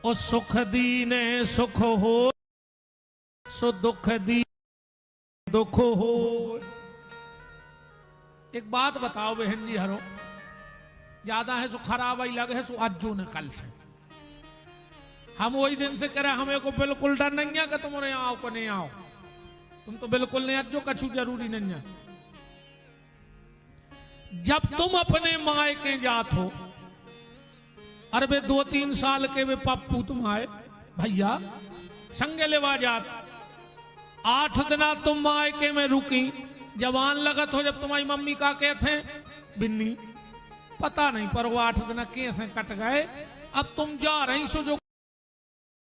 और सुख दीने सुख हो, सो दुख दी दुख हो। एक बात बताओ बहन जी, हरो ज्यादा है सो खराब ही लगे है, सो अज्जू ने कल से हम वही दिन से कह रहे, हमें को बिल्कुल डर नहीं है कि तुम उन्हें आओ को नहीं आओ, तुम तो बिल्कुल नहीं अज्जो, कछु जरूरी नहीं है। जब तुम अपने माए के जात हो, अरे बे 2-3 साल के वे पप्पू तुम आए भैया संगे लेवा जात, 8 दिना तुम माए के में रुकी, जवान लगत हो जब तुम्हारी मम्मी का के थे बिन्नी, पता नहीं पर वो 8 दिन कैसे कट गए। अब तुम जा रही सो जो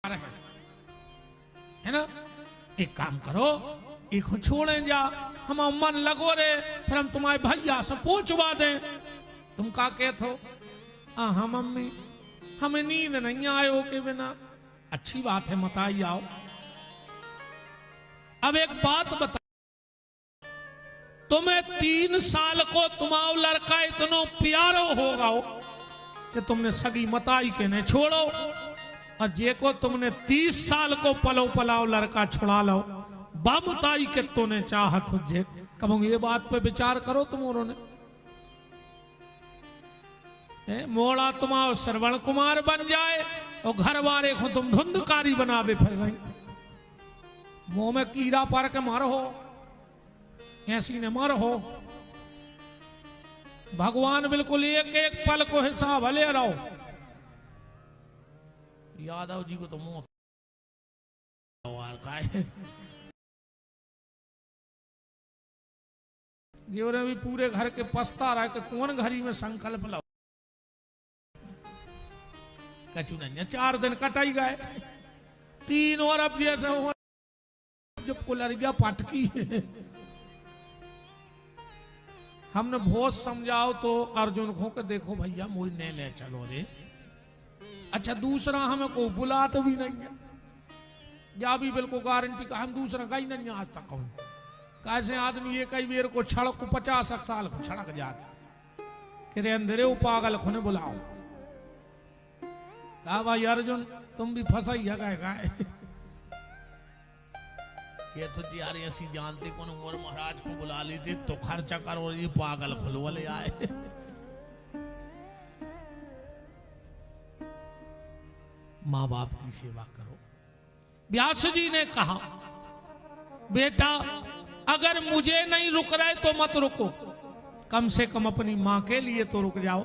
है ना, एक काम करो, एक छोड़े जा, हम मन लगो रे, फिर हम तुम्हारे भैया से पूछवा दें। तुम का कहते हो? हाँ मम्मी, हमें नींद नहीं आयो के बिना। अच्छी बात है, मत आई आओ। अब एक बात बता, तुम्हें 3 साल को तुम्हारा लड़का इतना प्यारो होगा कि तुमने सगी मताई के ने छोड़ो, और जे को तुमने 30 साल को पलो पलाओ लड़का छुड़ा लो, बामताई के तो ने चाहत तुझे। कब ये बात पे विचार करो तुम ने। मोड़ा तुम्हारा श्रवण कुमार बन जाए और घर वाले को तुम धुंधकारी बनावे फिर रही। मुंह में कीड़ा पार के मर हो, ऐसी ने मर हो। भगवान बिल्कुल एक एक पल को हिसाब ले रहो। यादव जी को तो मुंह जो भी पूरे घर के पछता रहा कि कौन घड़ी में संकल्प लो। कचू नहीं 4 दिन कटाई गए, 3 और अब जैसे हो जब कुलरिया पटकी है। हमने बहुत समझाओ तो अर्जुन को कि देखो भैया मुझे नहीं ले चलो रे। अच्छा दूसरा हमें को बुलाते भी नहीं है, या भी बिल्कुल गारंटी का हम दूसरा का ही नहीं आज तक कहूं। कैसे आदमी ये कई बेर को छड़क को 50 साल को छड़क जाते कि रे अंधेरे वो पागल को ने बुलाओ। कहा भाई अर्जुन तुम भी फंसा ही है। ये तो यार ऐसी जानते कौन उमर महाराज को बुला ली थी तो खर्चा करो, ये पागल खुलवले आए। माँ बाप की सेवा करो। व्यास जी ने कहा बेटा अगर मुझे नहीं रुक रहे तो मत रुको, कम से कम अपनी माँ के लिए तो रुक जाओ।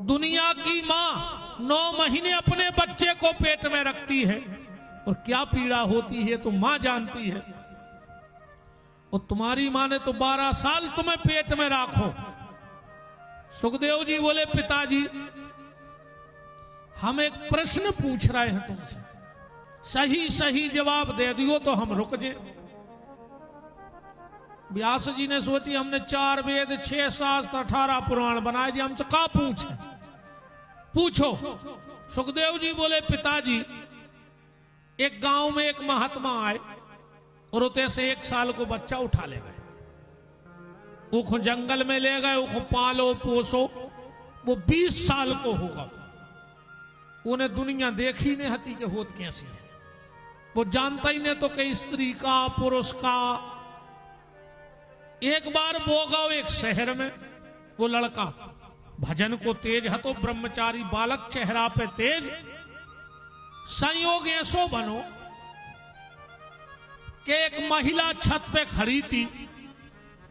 दुनिया की माँ 9 महीने अपने बच्चे को पेट में रखती है और क्या पीड़ा होती है तो मां जानती है। और तुम्हारी मां ने तो 12 साल तुम्हें पेट में राखो। सुखदेव जी बोले पिताजी हम एक प्रश्न पूछ रहे हैं तुमसे, सही सही जवाब दे दियो तो हम रुक जाए। व्यास जी ने सोची हमने 4 वेद 6 शास्त्र 18 पुराण बनाए जी, हमसे का पूछे, पूछो। सुखदेव जी बोले पिताजी एक गांव में एक महात्मा आए और उते से 1 साल को बच्चा उठा ले गए, वो जंगल में ले गए, वो पालो पोसो, वो 20 साल को होगा। उन्हें दुनिया देखी नहीं हती के होत कैसी है, वो जानता ही नहीं तो कि स्त्री का पुरुष का। एक बार वो गाँव एक शहर में वो लड़का भजन को तेज है तो ब्रह्मचारी बालक चेहरा पे तेज। संयोग ऐसो बनो कि एक महिला छत पे खड़ी थी,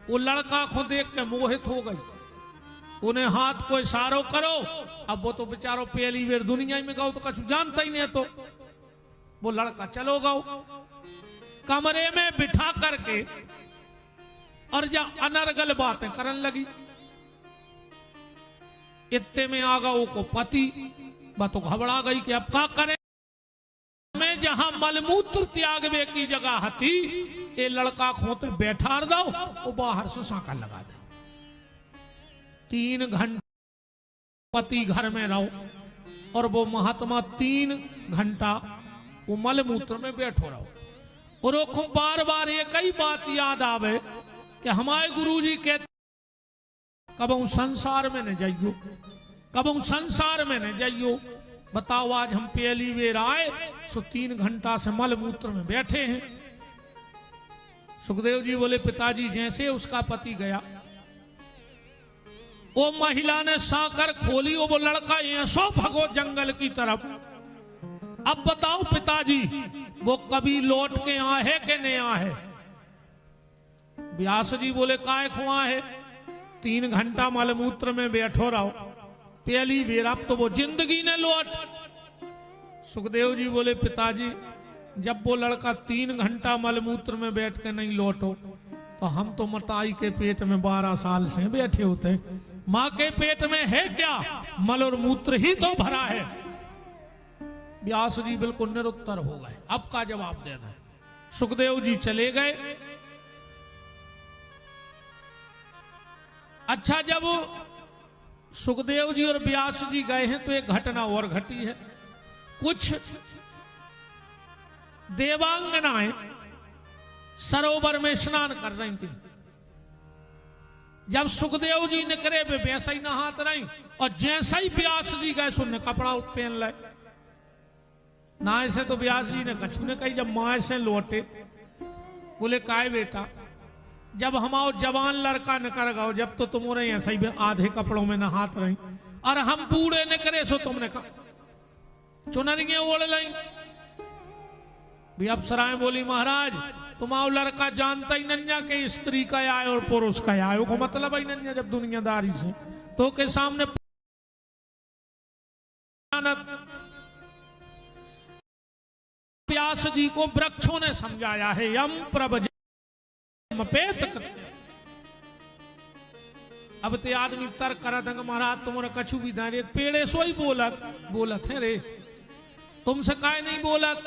वो लड़का को देख के मोहित हो गई। उन्हें हाथ को इशारो करो, अब वो तो बेचारो पहली बार दुनिया में गाओ तो कुछ जानता ही नहीं। तो वो लड़का चलो गाओ कमरे में बिठा करके और जा अनर्गल बातें करने लगी। इतने में आ गया को पति, वह तो घबरा गई कि अब क्या करें। मैं जहां मलमूत्र त्यागवे की जगह थी, ये लड़का खोते बैठा दो, वो बाहर से सांका लगा दे। 3 घंटे पति घर में रहो और वो महात्मा 3 घंटा वो मलमूत्र में बैठो रहो। और वो बार बार एक ही बात याद आवे कि हमारे गुरुजी कहते कब संसार में न जाइयो, कब संसार में न जाइयो। बताओ आज हम पहली बेर आए सो 3 घंटा से मलमूत्र में बैठे हैं। सुखदेव जी बोले पिताजी जैसे उसका पति गया, वो महिला ने साकर खोली, वो लड़का ऐसो भगो जंगल की तरफ। अब बताओ पिताजी वो कभी लौट के आए कि नहीं आए? व्यास जी बोले काय खुआ है, 3 घंटा मलमूत्र में बैठो रहो, पहली बेर अब तो वो जिंदगी ने लौट। सुखदेव जी बोले पिताजी जब वो लड़का 3 घंटा मलमूत्र में बैठ के नहीं लौटो तो हम तो मताई के पेट में 12 साल से बैठे होते। माँ के पेट में है क्या, मल और मूत्र ही तो भरा है। व्यास जी बिल्कुल निरुत्तर हो गए, अब का जवाब देना है। सुखदेव जी चले गए अच्छा, जब सुखदेव जी और व्यास जी गए हैं तो एक घटना और घटी है। कुछ देवांगनाएं सरोवर में स्नान कर रही थी। जब सुखदेव जी निकले वे वैसे ही नहात रही, और जैसा ही व्यास जी गए सुनने कपड़ा पहन लाए। ना ऐसे तो व्यास जी ने कछु ने कही। जब माँ से लौटे बोले काय बेटा, जब हमारा जवान लड़का निकल गओ, जब तो तुम रहे ऐसा ही आधे कपड़ों में नहात रही, और हम बूढ़े निकले सो तुमने कहा चुनरियां ओढ़ लाई। भी अप्सराएं बोली महाराज तुम्हारा लड़का जानता ही नन्या के स्त्री का आए और पुरुष का आए को मतलब ही नन्या जब दुनियादारी से तो के सामने व्यास जी को वृक्षों ने समझाया है यम प्रभज अब ते आदमी तर्क करा था महाराज तुम्हारा कछु भी दारे पेड़े सो ही बोलत है रे, तुमसे काय नहीं बोलत,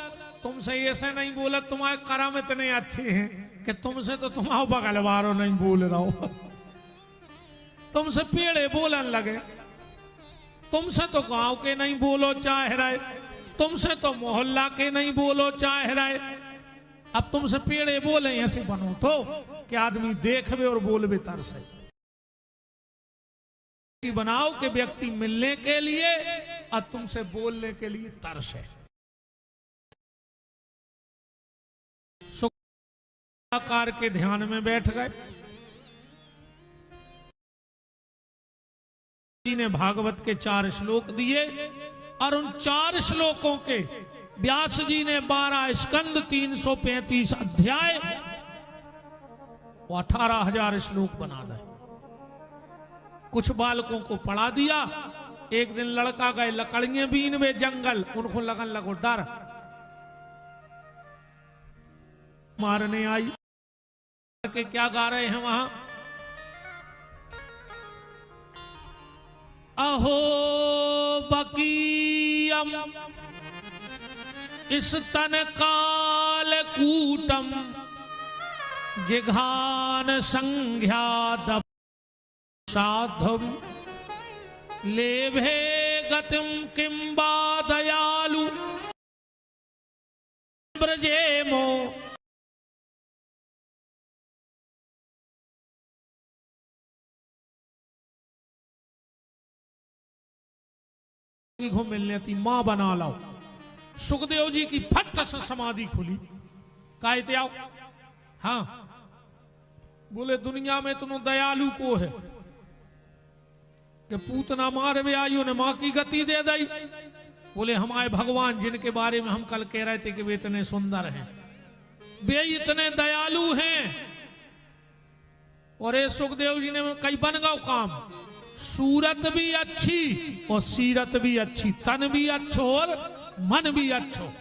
तुमसे ऐसे नहीं बोलत, तुम्हारे कर्म इतने अच्छे हैं कि तुमसे तो तुम्हारा बगल वालों नहीं बोल रहा हो। तुमसे पेड़े बोलन लगे, तुमसे तो गांव के नहीं बोलो चाह रहे, तुमसे तो मोहल्ला के नहीं बोलो चाह रहे, अब तुमसे पेड़े बोले ऐसे बनो तो कि आदमी देखवे और बोलवे तरसे। बनाओ कि व्यक्ति मिलने के लिए और तुमसे बोलने के लिए तरस है। आकार के ध्यान में बैठ गए। जी ने भागवत के 4 श्लोक दिए और उन 4 श्लोकों के व्यास जी ने 12 स्कंद 335 अध्याय 18,000 श्लोक बना दिए। कुछ बालकों को पढ़ा दिया। एक दिन लड़का गए लकड़ियां बीन वे जंगल, उनको लगन लगो डर, मारने आई के क्या गा रहे हैं वहां, अहो बकीयम इस तन काल कूटम जिघान संज्ञा साधम लेभे गतिम किंबा दयालु ब्रजेमो को मिलने थी मां बना लाओ। सुखदेव जी की फट से समाधि खुली। कहते आओ, हाँ बोले दुनिया में तुम दयालु को है कि पूतना मार वे आयु ने मां की गति दे दी। बोले हमारे भगवान जिनके बारे में हम कल कह रहे थे कि वे इतने सुंदर हैं, वे इतने दयालु हैं। और ये सुखदेव जी ने कई बन गौ काम, सूरत भी अच्छी और सीरत भी अच्छी, तन भी अच्छो और मन भी अच्छो।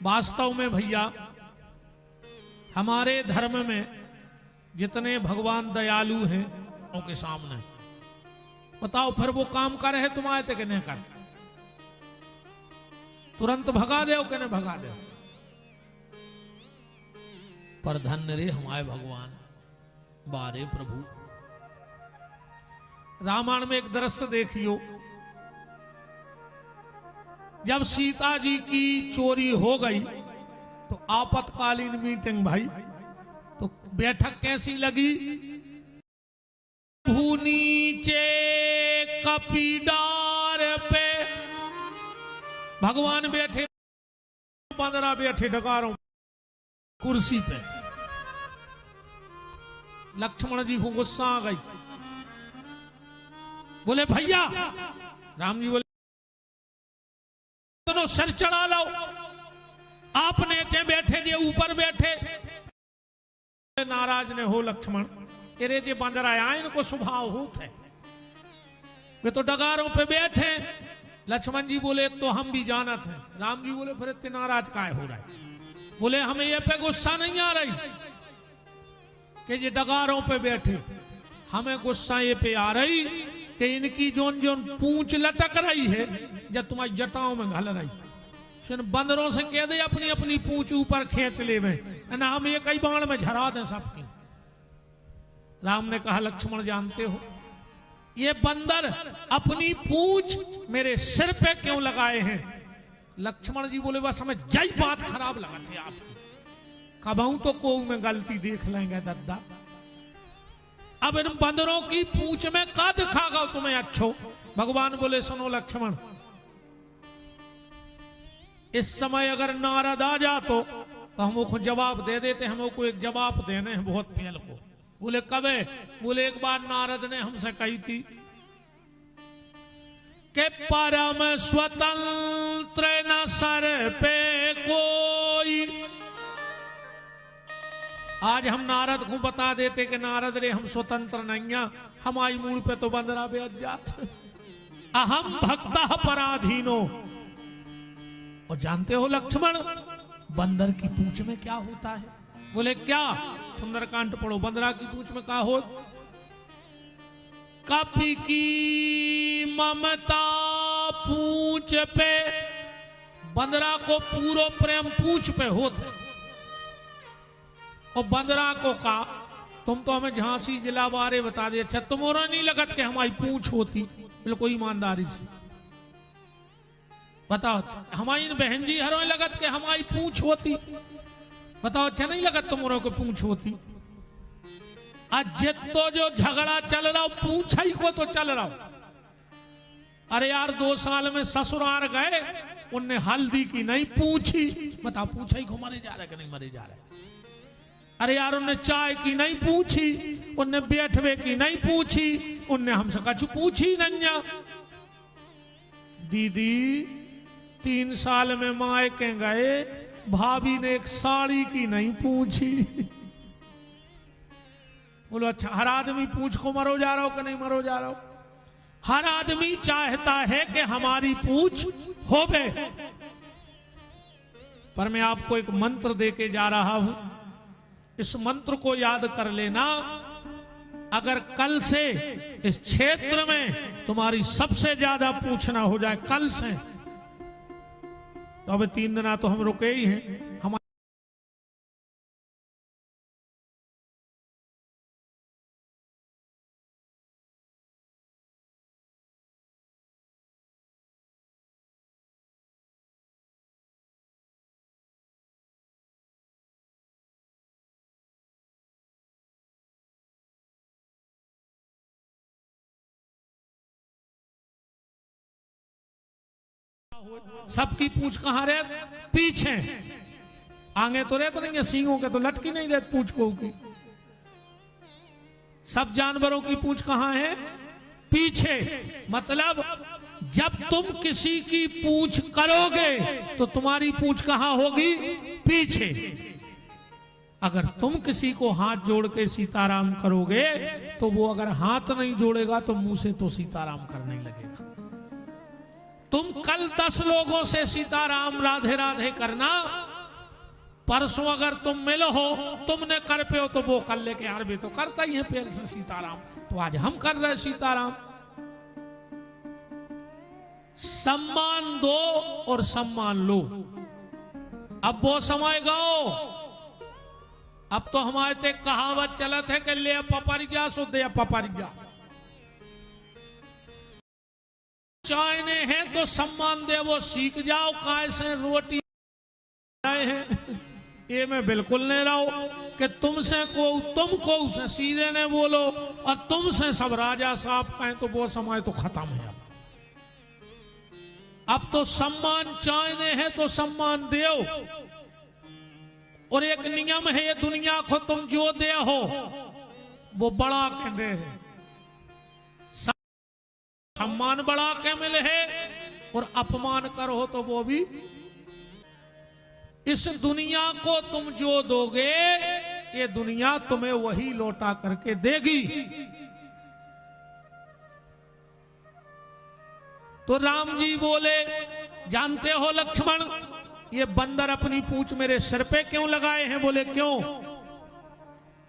वास्तव में भैया हमारे धर्म में जितने भगवान दयालु हैं उनके सामने बताओ फिर वो काम करे है तुम आए थे कि नहीं कर, तुरंत भगा दे कि नहीं भगा दे। पर धन्य रे हमारे भगवान बारे प्रभु। रामायण में एक दृश्य देखियो, जब सीता जी की चोरी हो गई तो आपातकालीन मीटिंग भाई, तो बैठक कैसी लगी, नीचे कपीडार पे भगवान बैठे, 15 बैठे डकारों कुर्सी पे। लक्ष्मण जी को गुस्सा आ गई, बोले भैया, राम जी बोले तो सर चढ़ा लो, आप नीचे बैठे जे ऊपर बैठे। नाराज ने हो लक्ष्मण, तेरे जे बंदर आया इनको स्वभाव होता है, वे तो डगारों पे बैठे। लक्ष्मण जी बोले तो हम भी जानत हैं। राम जी बोले फिर इतने नाराज काहे हो रहा है? बोले हमें ये पे गुस्सा नहीं आ रही कि ये डगारों पे बैठे, हमें गुस्सा ये पे आ रही कि इनकी जोन जोन पूंछ लटक रही है जब तुम्हारी जटाओं में घल रही। बंदरों से कह दे अपनी अपनी पूंछ ऊपर खींच ले, ना हम ये कई बाण में झरा दें सबकी। राम ने कहा लक्ष्मण जानते हो ये बंदर अपनी पूंछ मेरे सिर पे क्यों लगाए हैं? लक्ष्मण जी बोले बस हमें जय बात खराब लगा थे आप कबाऊ तो को में गलती देख लेंगे दद्दा। अब इन बंदरों की पूंछ में का दिखागा तुम्हें अच्छो? भगवान बोले सुनो लक्ष्मण, इस समय अगर नारद आ जा तो हमको जवाब दे देते, हमको एक जवाब देने हैं बहुत पहल को। बोले कबे? बोले एक बार नारद ने हमसे कही थी कि परम स्वतंत्र न सर पे कोई। आज हम नारद को बता देते कि नारद रे हम स्वतंत्र नहीं है, हमारी मूल पे तो बंदरा बेच जात अहम भक्ता पराधीनो। और जानते हो लक्ष्मण बंदर की पूंछ में क्या होता है? बोले क्या? सुंदरकांड पढ़ो, बंदरा की पूंछ में क्या हो? कपि की ममता पूंछ पे, बंदरा को पूरो प्रेम पूंछ पे होते। और बंदरा को कहा तुम तो हमें झांसी जिला बारे बता दे, अच्छा तुम्हारा नहीं लगत कि हमारी पूंछ होती? बिल्कुल ईमानदारी से बताओ, हमारी बहन जी हरों लगत के हमारी पूंछ होती? बताओ, अच्छा नहीं लगत तुम्हारों को पूंछ होती? आज तो जो झगड़ा चल रहा पूंछ ही को तो चल रहा। अरे यार 2 साल में ससुराल गए, उनने हल्दी की नहीं पूछी, बताओ पूछा ही को मरे जा रहा है कि नहीं मरे जा रहा है? अरे यार उनने चाय की नहीं पूछी, उनने बैठवे की नहीं पूछी, उनने हमसे कछु पूछी नहीं। दीदी 3 साल में मायके गए, भाभी ने एक साड़ी की नहीं पूछी। बोलो अच्छा, हर आदमी पूछ को मरो जा रहा हो कि नहीं मरो जा रहा हो? हर आदमी चाहता है कि हमारी पूछ होवे। पर मैं आपको एक मंत्र देके जा रहा हूं, इस मंत्र को याद कर लेना। अगर कल से इस क्षेत्र में तुम्हारी सबसे ज्यादा पूछना हो जाए कल से, तो अब 3 दिन तो हम रुके ही हैं। सबकी पूछ कहां रहे? पीछे। आगे तो रहते नहीं है, सींगों के तो लटकी नहीं रहती पूछ को की। सब जानवरों की पूछ कहां है? पीछे। मतलब जब तुम किसी की पूछ करोगे तो तुम्हारी पूछ कहां होगी? पीछे। अगर तुम किसी को हाथ जोड़ के सीताराम करोगे तो वो अगर हाथ नहीं जोड़ेगा तो मुंह से तो सीताराम करने लगेगा। तुम कल 10 लोगों से सीताराम राधे राधे करना, परसों अगर तुम मिलो हो, तुमने कर पे हो तो वो कर ले के यार भी तो करता ही है पैर से सीताराम, तो आज हम कर रहे सीताराम। सम्मान दो और सम्मान लो। अब वो समय गो, अब तो हमारे ते कहावत चलत है कि ले पपर गया सो दे पपर गया। चाहने हैं तो सम्मान दे, वो सीख जाओ। काय से रोटी रहे हैं ये मैं बिल्कुल नहीं रहा हूं कि तुमसे को तुमको उसे सीधे ने बोलो और तुमसे सब राजा साहब कहें, तो वो समय तो खत्म है। अब तो सम्मान चाहने हैं तो सम्मान दो। और एक नियम है, ये दुनिया को तुम जो दे हो वो बड़ा के दे है। सम्मान बढ़ा के मिले है और अपमान करो तो वो भी। इस दुनिया को तुम जो दोगे ये दुनिया तुम्हें वही लौटा करके देगी। तो राम जी बोले, जानते हो लक्ष्मण, ये बंदर अपनी पूंछ मेरे सिर पे क्यों लगाए हैं? बोले क्यों?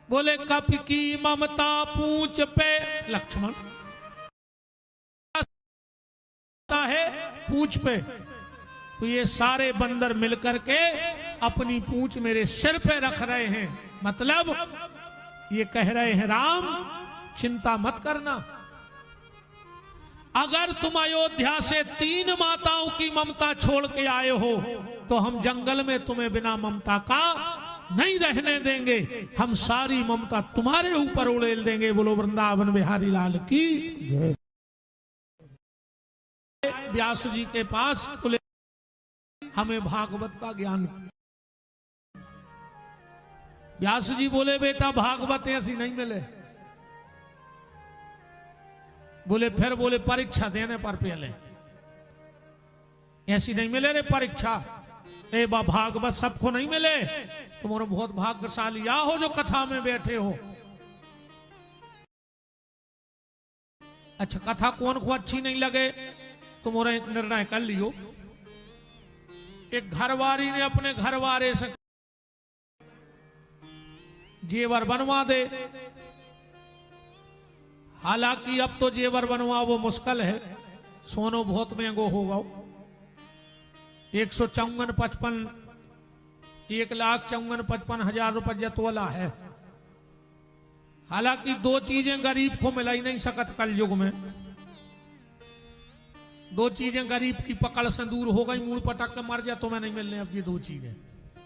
बोले कपि की ममता पूंछ पे। लक्ष्मण है पूंछ पे, तो ये सारे बंदर मिलकर के अपनी पूंछ मेरे सिर पे रख रहे हैं। मतलब ये कह रहे हैं राम चिंता मत करना, अगर तुम अयोध्या से 3 माताओं की ममता छोड़ के आए हो तो हम जंगल में तुम्हें बिना ममता का नहीं रहने देंगे, हम सारी ममता तुम्हारे ऊपर उड़ेल देंगे। बोलो वृंदावन बिहारी लाल की जय। व्यास जी के पास बोले हमें भागवत का ज्ञान। व्यास जी बोले बेटा भागवत ऐसी नहीं मिले। बोले फिर बोले परीक्षा देने पर पहले ऐसी नहीं मिले रे परीक्षा। ए बा भागवत सबको नहीं मिले, तुम्हारे बहुत भाग्यशाली या हो जो कथा में बैठे हो। अच्छा कथा कौन को अच्छी नहीं लगे तुम्हारा एक निर्णय कर लियो। एक घरवारी ने अपने घरवारे से जेवर बनवा दे, हालांकि अब तो जेवर बनवा वो मुश्किल है, सोनो बहुत महंगो होगा। 154,55 1,54,55,000 रुपया तोला है। हालांकि 2 चीजें गरीब को मिला ही नहीं सकत कल युग में। 2 चीजें गरीब की पकड़ से दूर हो गई, मूल पटक के मर जाए तो मैं नहीं मिलने अब ये 2 चीजें।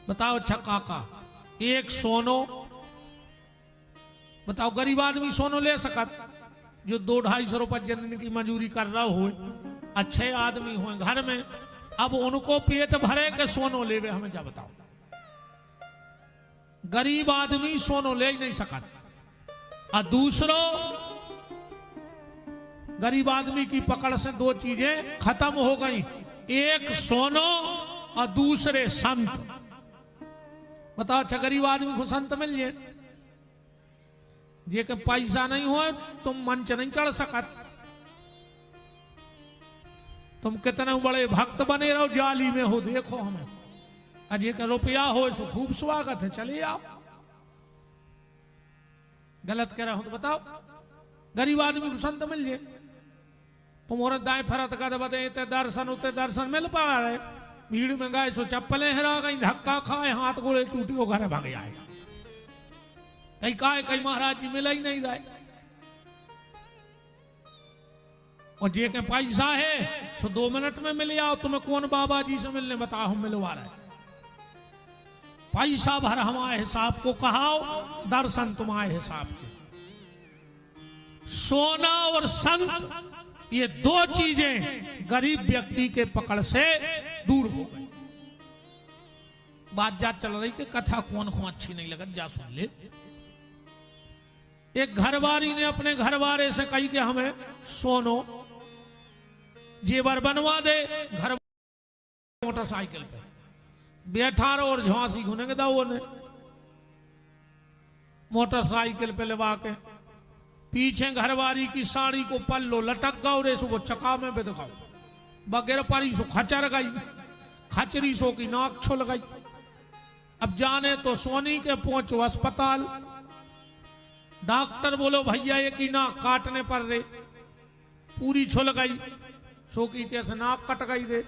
बताओ अच्छा काका, एक सोनो, बताओ गरीब आदमी सोनो ले सकत जो 200-250 रुपए जिंदगी की मजूरी कर रहा हो, अच्छे आदमी हो घर में, अब उनको पेट भरे के सोनो लेवे हमें जा बताओ। गरीब आदमी सोनो ले ही नहीं सकत। और दूसरों गरीब आदमी की पकड़ से 2 चीजें खत्म हो गई, एक सोनो और दूसरे संत। बताओ अच्छा गरीब आदमी को संत मिल जाए, जे के पैसा नहीं हो तुम मंच नहीं चढ़ सकत। तुम कितने बड़े भक्त बने रहो जाली में हो, देखो हमें अजय का रुपया हो सो खूब स्वागत है, चलिए आओ। गलत कह रहा हूं तो बताओ। गरीब आदमी को संत मिल जाए, तुम्हारे दाएं फरत का बते दर्शन उते दर्शन मिल पा रहे, भीड़ में गए सो चप्पलें हरा गई, धक्का खाए, हाथ गोड़े टूटी हो घर भाग जाए। कहीं काहे कहीं महाराज जी मिला ही नहीं रहे। और जे के पैसा है सो 2 मिनट में मिल आओ, तुम्हें कौन बाबा जी से मिलने बताओ, हम मिलवा रहे। पैसा भर हमारे हिसाब को कहाओ, दर्शन तुम्हारे हिसाब के। सोना और संत ये 2 चीजें गरीब व्यक्ति के पकड़ से दूर हो गई। बात जा चल रही कि कथा कौन को अच्छी नहीं लगत, जा सुन ले। एक घरवारी ने अपने घरवारे से कही कि हमें सोनो जेवर बनवा दे। घर मोटरसाइकिल पे बैठा रहो और झांसी घूनेंगे दाओ ने मोटरसाइकिल पे लगा के, पीछे घरवारी की साड़ी को पल्लो लटक गओ रे सो वो चका में भी दिखाओ, बगैर पारी सो खचर गई, खचरी सो की नाक छुल गई। अब जाने तो सोनी के पहुंचो अस्पताल, डॉक्टर बोलो भैया ये की नाक काटने पर रे पूरी छुल गई, सो की से नाक कट गई रे।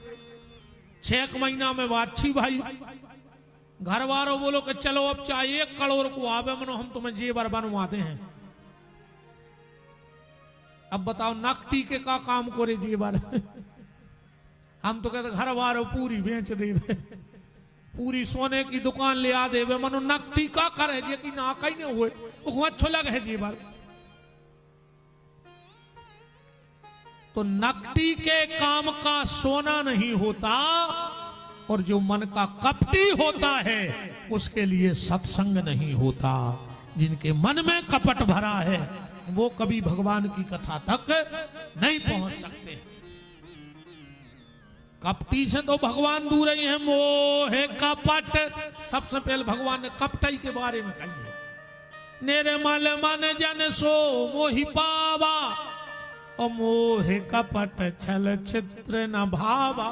6 महीना में वाछी भाई। घर वालों बोलो कि चलो अब चाहे 1 करोड़ को आवे मनो हम तुम्हें जेवर बनवाते हैं। अब बताओ नकटी के का काम करे जेवर हम तो कहते घर वालों पूरी बेच दे, पूरी सोने की दुकान ले आ दे, मनो नकटी का करे जे की नाक ही नहीं हुए अच्छो लग है जेवर। तो नकटी के काम का सोना नहीं होता, और जो मन का कपटी होता है उसके लिए सत्संग नहीं होता। जिनके मन में कपट भरा है वो कभी भगवान की कथा तक नहीं पहुंच सकते। कपटी से तो भगवान दूर ही है। मोह कपट, सबसे पहले भगवान ने कपटाई के बारे में कही है, निर्मल मन जन सो मोहि पावा, और मोह कपट छल चित्र न भावा।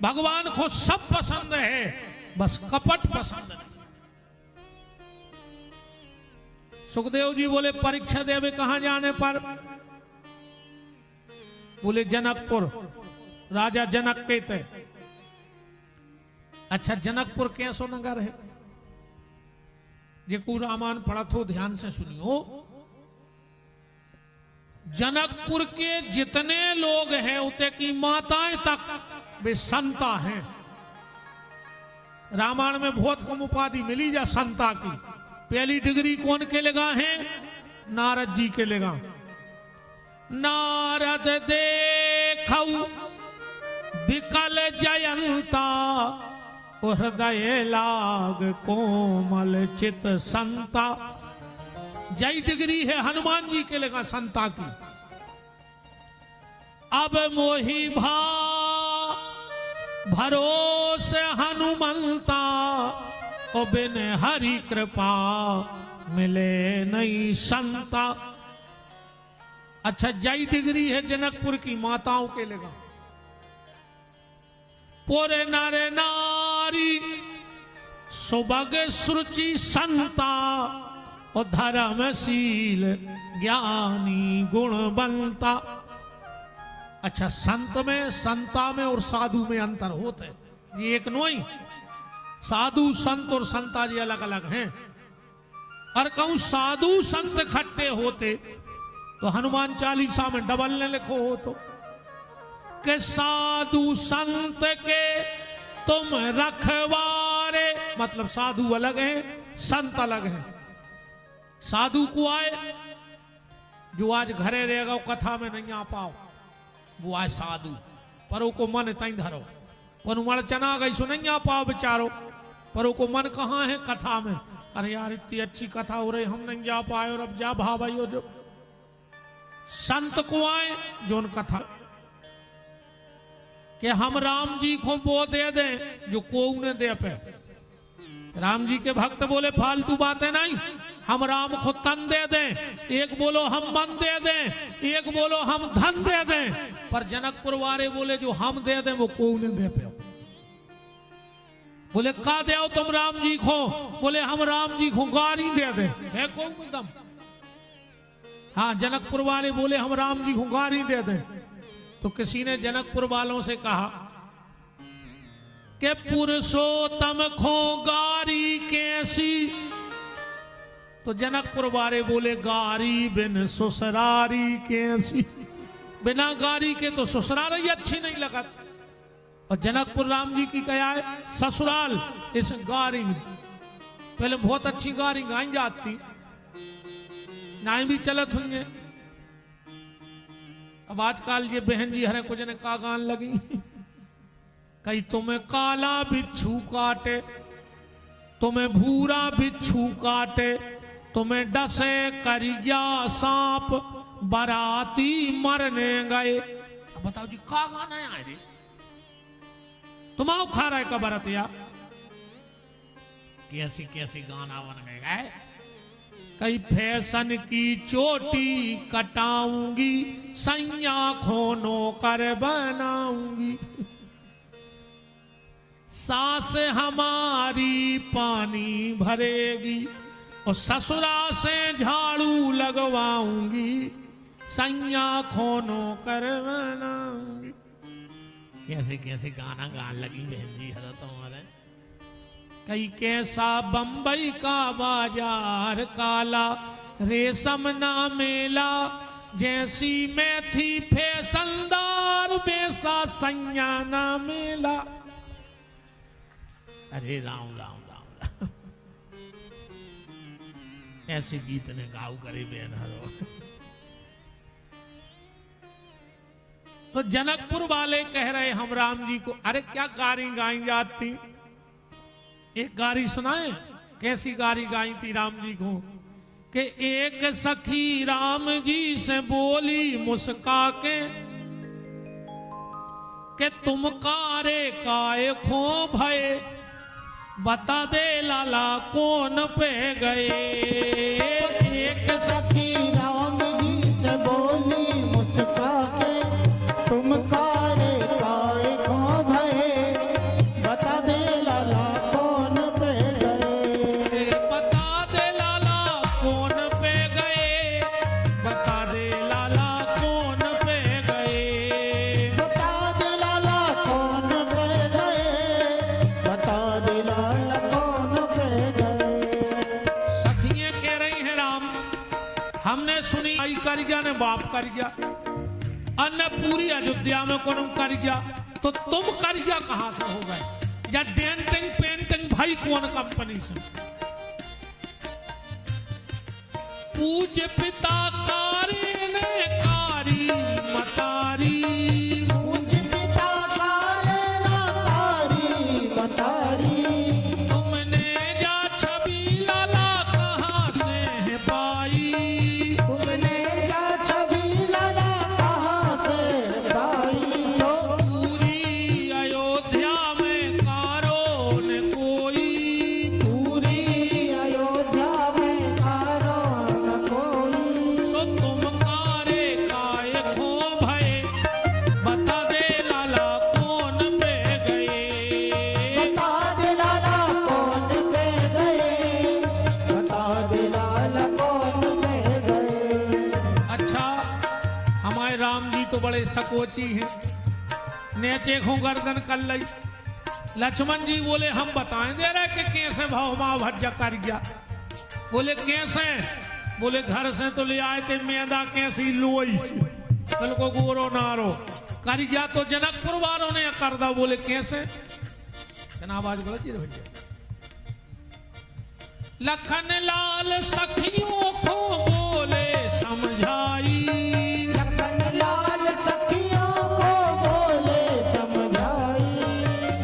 भगवान को सब पसंद है, बस कपट पसंद नहीं। सुखदेव जी बोले परीक्षा देवे कहां जाने पर? बोले जनकपुर, राजा जनक के थे। अच्छा जनकपुर कैसो नगर है? जेको रामायण पढ़त हो ध्यान से सुनियो। जनकपुर के जितने लोग हैं उते की माताएं तक वे संता हैं। रामायण में बहुत कम उपाधि मिली जा संता की। पहली डिग्री कौन के लगा है? नारद जी के लगा। नारद देखऊ विकल जयंता, हृदय लाग कोमल चित संता। जय डिग्री है हनुमान जी के लगा संता की। अब मोहि भा भरोसे हनुमंता, ओ बिन हरि कृपा मिले नहीं संता। अच्छा, जय डिग्री है जनकपुर की माताओं के लगा। पूरे नारे नारी सुबग सुरुचि संता, और धर्मशील ज्ञानी गुणवंता। अच्छा, संत में, संता में और साधु में अंतर होते हैं। ये एक नहीं, साधु संत और संता जी अलग अलग हैं। और कहूं साधु संत खट्टे होते तो हनुमान चालीसा में डबल ने लिखो हो तो कि साधु संत के तुम रखवारे। मतलब साधु अलग है, संत अलग है। साधु को आए जो आज घरे रहेगा वो कथा में नहीं आ पाओ, वो आए साधु। पर वो को मन तई धरो, पर उमड़ चना गई सो नहीं आ पाओ बेचारो। पर वो को मन कहाँ है? कथा में। अरे यार इतनी अच्छी कथा हो रही, हम नहीं जा पाए, और अब जा भाई हो। जो संत को आए जो उन कथा कि हम राम जी को वो दे दें जो को उन्हें दे पे। राम जी के भक्त बोले फालतू बातें नहीं, हम राम को तन दे दें। एक बोलो हम मन दे दें, एक बोलो हम धन दे दें। पर जनकपुर वाले बोले जो हम दे दें वो को उन्हें दे पे। बोले का दे तुम राम जी को? बोले हम राम जी को गाड़ी दे दें। है को दम? हाँ, जनकपुर वाले बोले हम राम जी को गाड़ी दे दें। तो किसी ने जनकपुर वालों से कहा कि पुरुषोत्तम खो गारी कैसी? तो जनकपुर वाले बोले गारी बिन ससुरारी कैसी? बिना गारी के तो ससुराल ही अच्छी नहीं लगा। और जनकपुर राम जी की क्या है? ससुराल। इस गारी पहले बहुत अच्छी गारी गाई जाती, नाई भी चलत होंगे। अब आजकल ये बहन जी हरे कुछ ने का गान लगी कहीं तुम्हें काला बिच्छू काटे, तुम्हें भूरा बिच्छू काटे, तुम्हें डसे करिया सांप, बराती मरने गए। अब बताओ जी का गाना है रे? तुम खा रहे का बरतिया? कैसी कैसी गाना बन गए। कई फैशन की चोटी कटाऊंगी, सैया खोनो कर बनाऊंगी। सास हमारी पानी भरेगी, और ससुरा से झाड़ू लगवाऊंगी, सैया खोनो कर बनाऊंगी। कैसे कैसे गाना गान लगी बहन जी हरा तुम्हारे। कई कैसा बंबई का बाजार काला, रेशम ना मेला, जैसी मैं थी फैशनदार, वैसा सैया ना मेला। अरे राम राम राम राम। ऐसे गीत ने गाओ करे बेन हरो। तो जनकपुर वाले कह रहे हम राम जी को, अरे क्या गारी गाई जाती। एक गारी सुनाए, कैसी गारी गाई थी राम जी को कि एक सखी राम जी से बोली मुस्का के तुम कारे काय खो भय, बता दे लाला कौन पे गए। एक सखी राम जी से बोली मुस्का के, तुम कारे काय खो भय, बता दे लाला कौन पे गए। बता दे लाला कौन पे गए, बता दे लाला कौन पे गए। बता दे लाला कौन पे गए, बता दे लाला कौन पे गए। हमने सुनी आई कर गया ने बाप कर गया, अन्य पूरी अयोध्या में कौन कर गया, तो तुम कर गया कहां से हो गए? या डेंटिंग पेंटिंग भाई कौन कंपनी से? पूज्य पिता कारी ने कारी मतारी, पूज्य पिता कारी ने कारी मतारी, तुमने जा छवि लाला कहां से है पाई, तुमने जा छवि लाला कहां से पाई, तो पूरी अयोध्या में कारो ने कोई, पूरी अयोध्या में कारो न कोई, सो तुम कारे काय खो भय, बता दे लाला कौन पे गए, बता दे लाला कौन पे गए, बता दे लाला कौन पे गए। अच्छा हमारे राम जी तो बड़े सकोची हैं, नेचे खो गर्दन कर लई। लक्ष्मण जी बोले हम बताएं दे रहे कि कैसे भाव माँ भज्जा कर गया। बोले कैसे? बोले घर से तो ले आए थे मैदा कैसी लोई, कल को गोरो नारो कर गया तो जनकपुर वालों ने कर दा। बोले कैसे? आवाज गलत ही भैया। लखन लाल सखियों को बोले समझाई, लखन लाल सखियों को बोले समझाई,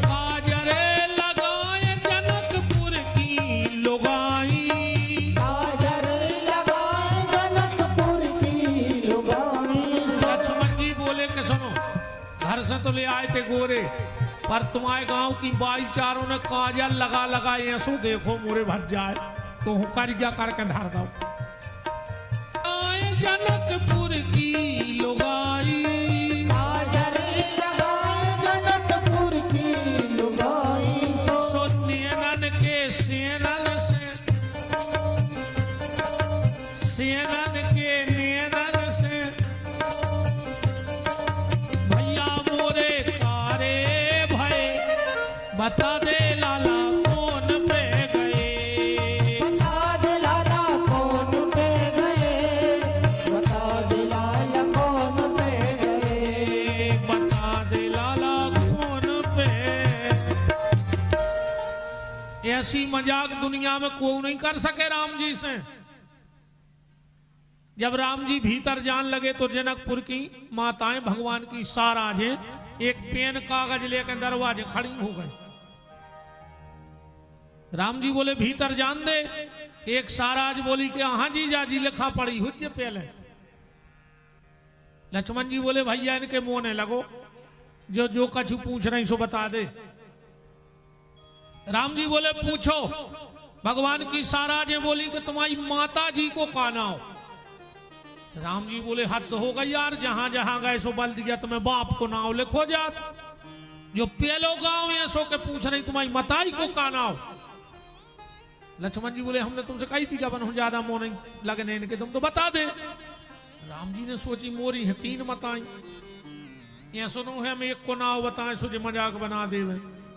काजरे लगाए जनकपुर की लुगाई, काजर लगाए जनकपुर की लुगाई। लक्ष्मण जी बोले कि सुनो घर से तो ले आए थे गोरे, पर तुम्हारे गांव की बाई चारों ने काजल लगा लगा ऐसो देखो मोरे भज जाए तो हूँ कर गया करके धार दो। आए जनकपुर की लुगाई, काजर लगाए जनकपुर की लुगाई, सो सेनन के सेनन से, सेनन के नेनन से भैया मोरे कारे भय, बता दे लाला कौन पे गए, बता दे लाला कौन पे गए, बता दे लाला कौन पे गए, बता दे लाला कौन पे। ऐसी मजाक दुनिया में कोई नहीं कर सके राम जी से। जब राम जी भीतर जान लगे तो जनकपुर की माताएं भगवान की साराजें एक पेन कागज लेकर दरवाजे खड़ी हो गई। राम जी बोले भीतर जान दे। एक साराज बोली कि हाँ जी जाजी लिखा पड़ी हुई पहले। लक्ष्मण जी बोले भैया इनके मोने लगो, जो जो कछु पूछ रही सो बता दे। राम जी बोले पूछो। भगवान की साराजें बोली कि तुम्हारी माता जी को काना हो। राम जी बोले हद हो गई यार, जहां जहां गए सो बल दिया तुम्हें बाप को नाव लिखो जात, जो पेलो गांव है सो के पूछ रही तुम्हारी मताई को काना हो। लक्ष्मण जी बोले हमने तुमसे कही थी कि ज्यादा मोह नहीं लगने इनके, तुम तो बता दे। राम जी ने सोची मोरी है 3 मताई, ये सुनो है हम एक को नाव बताएं सो जो मजाक बना दे।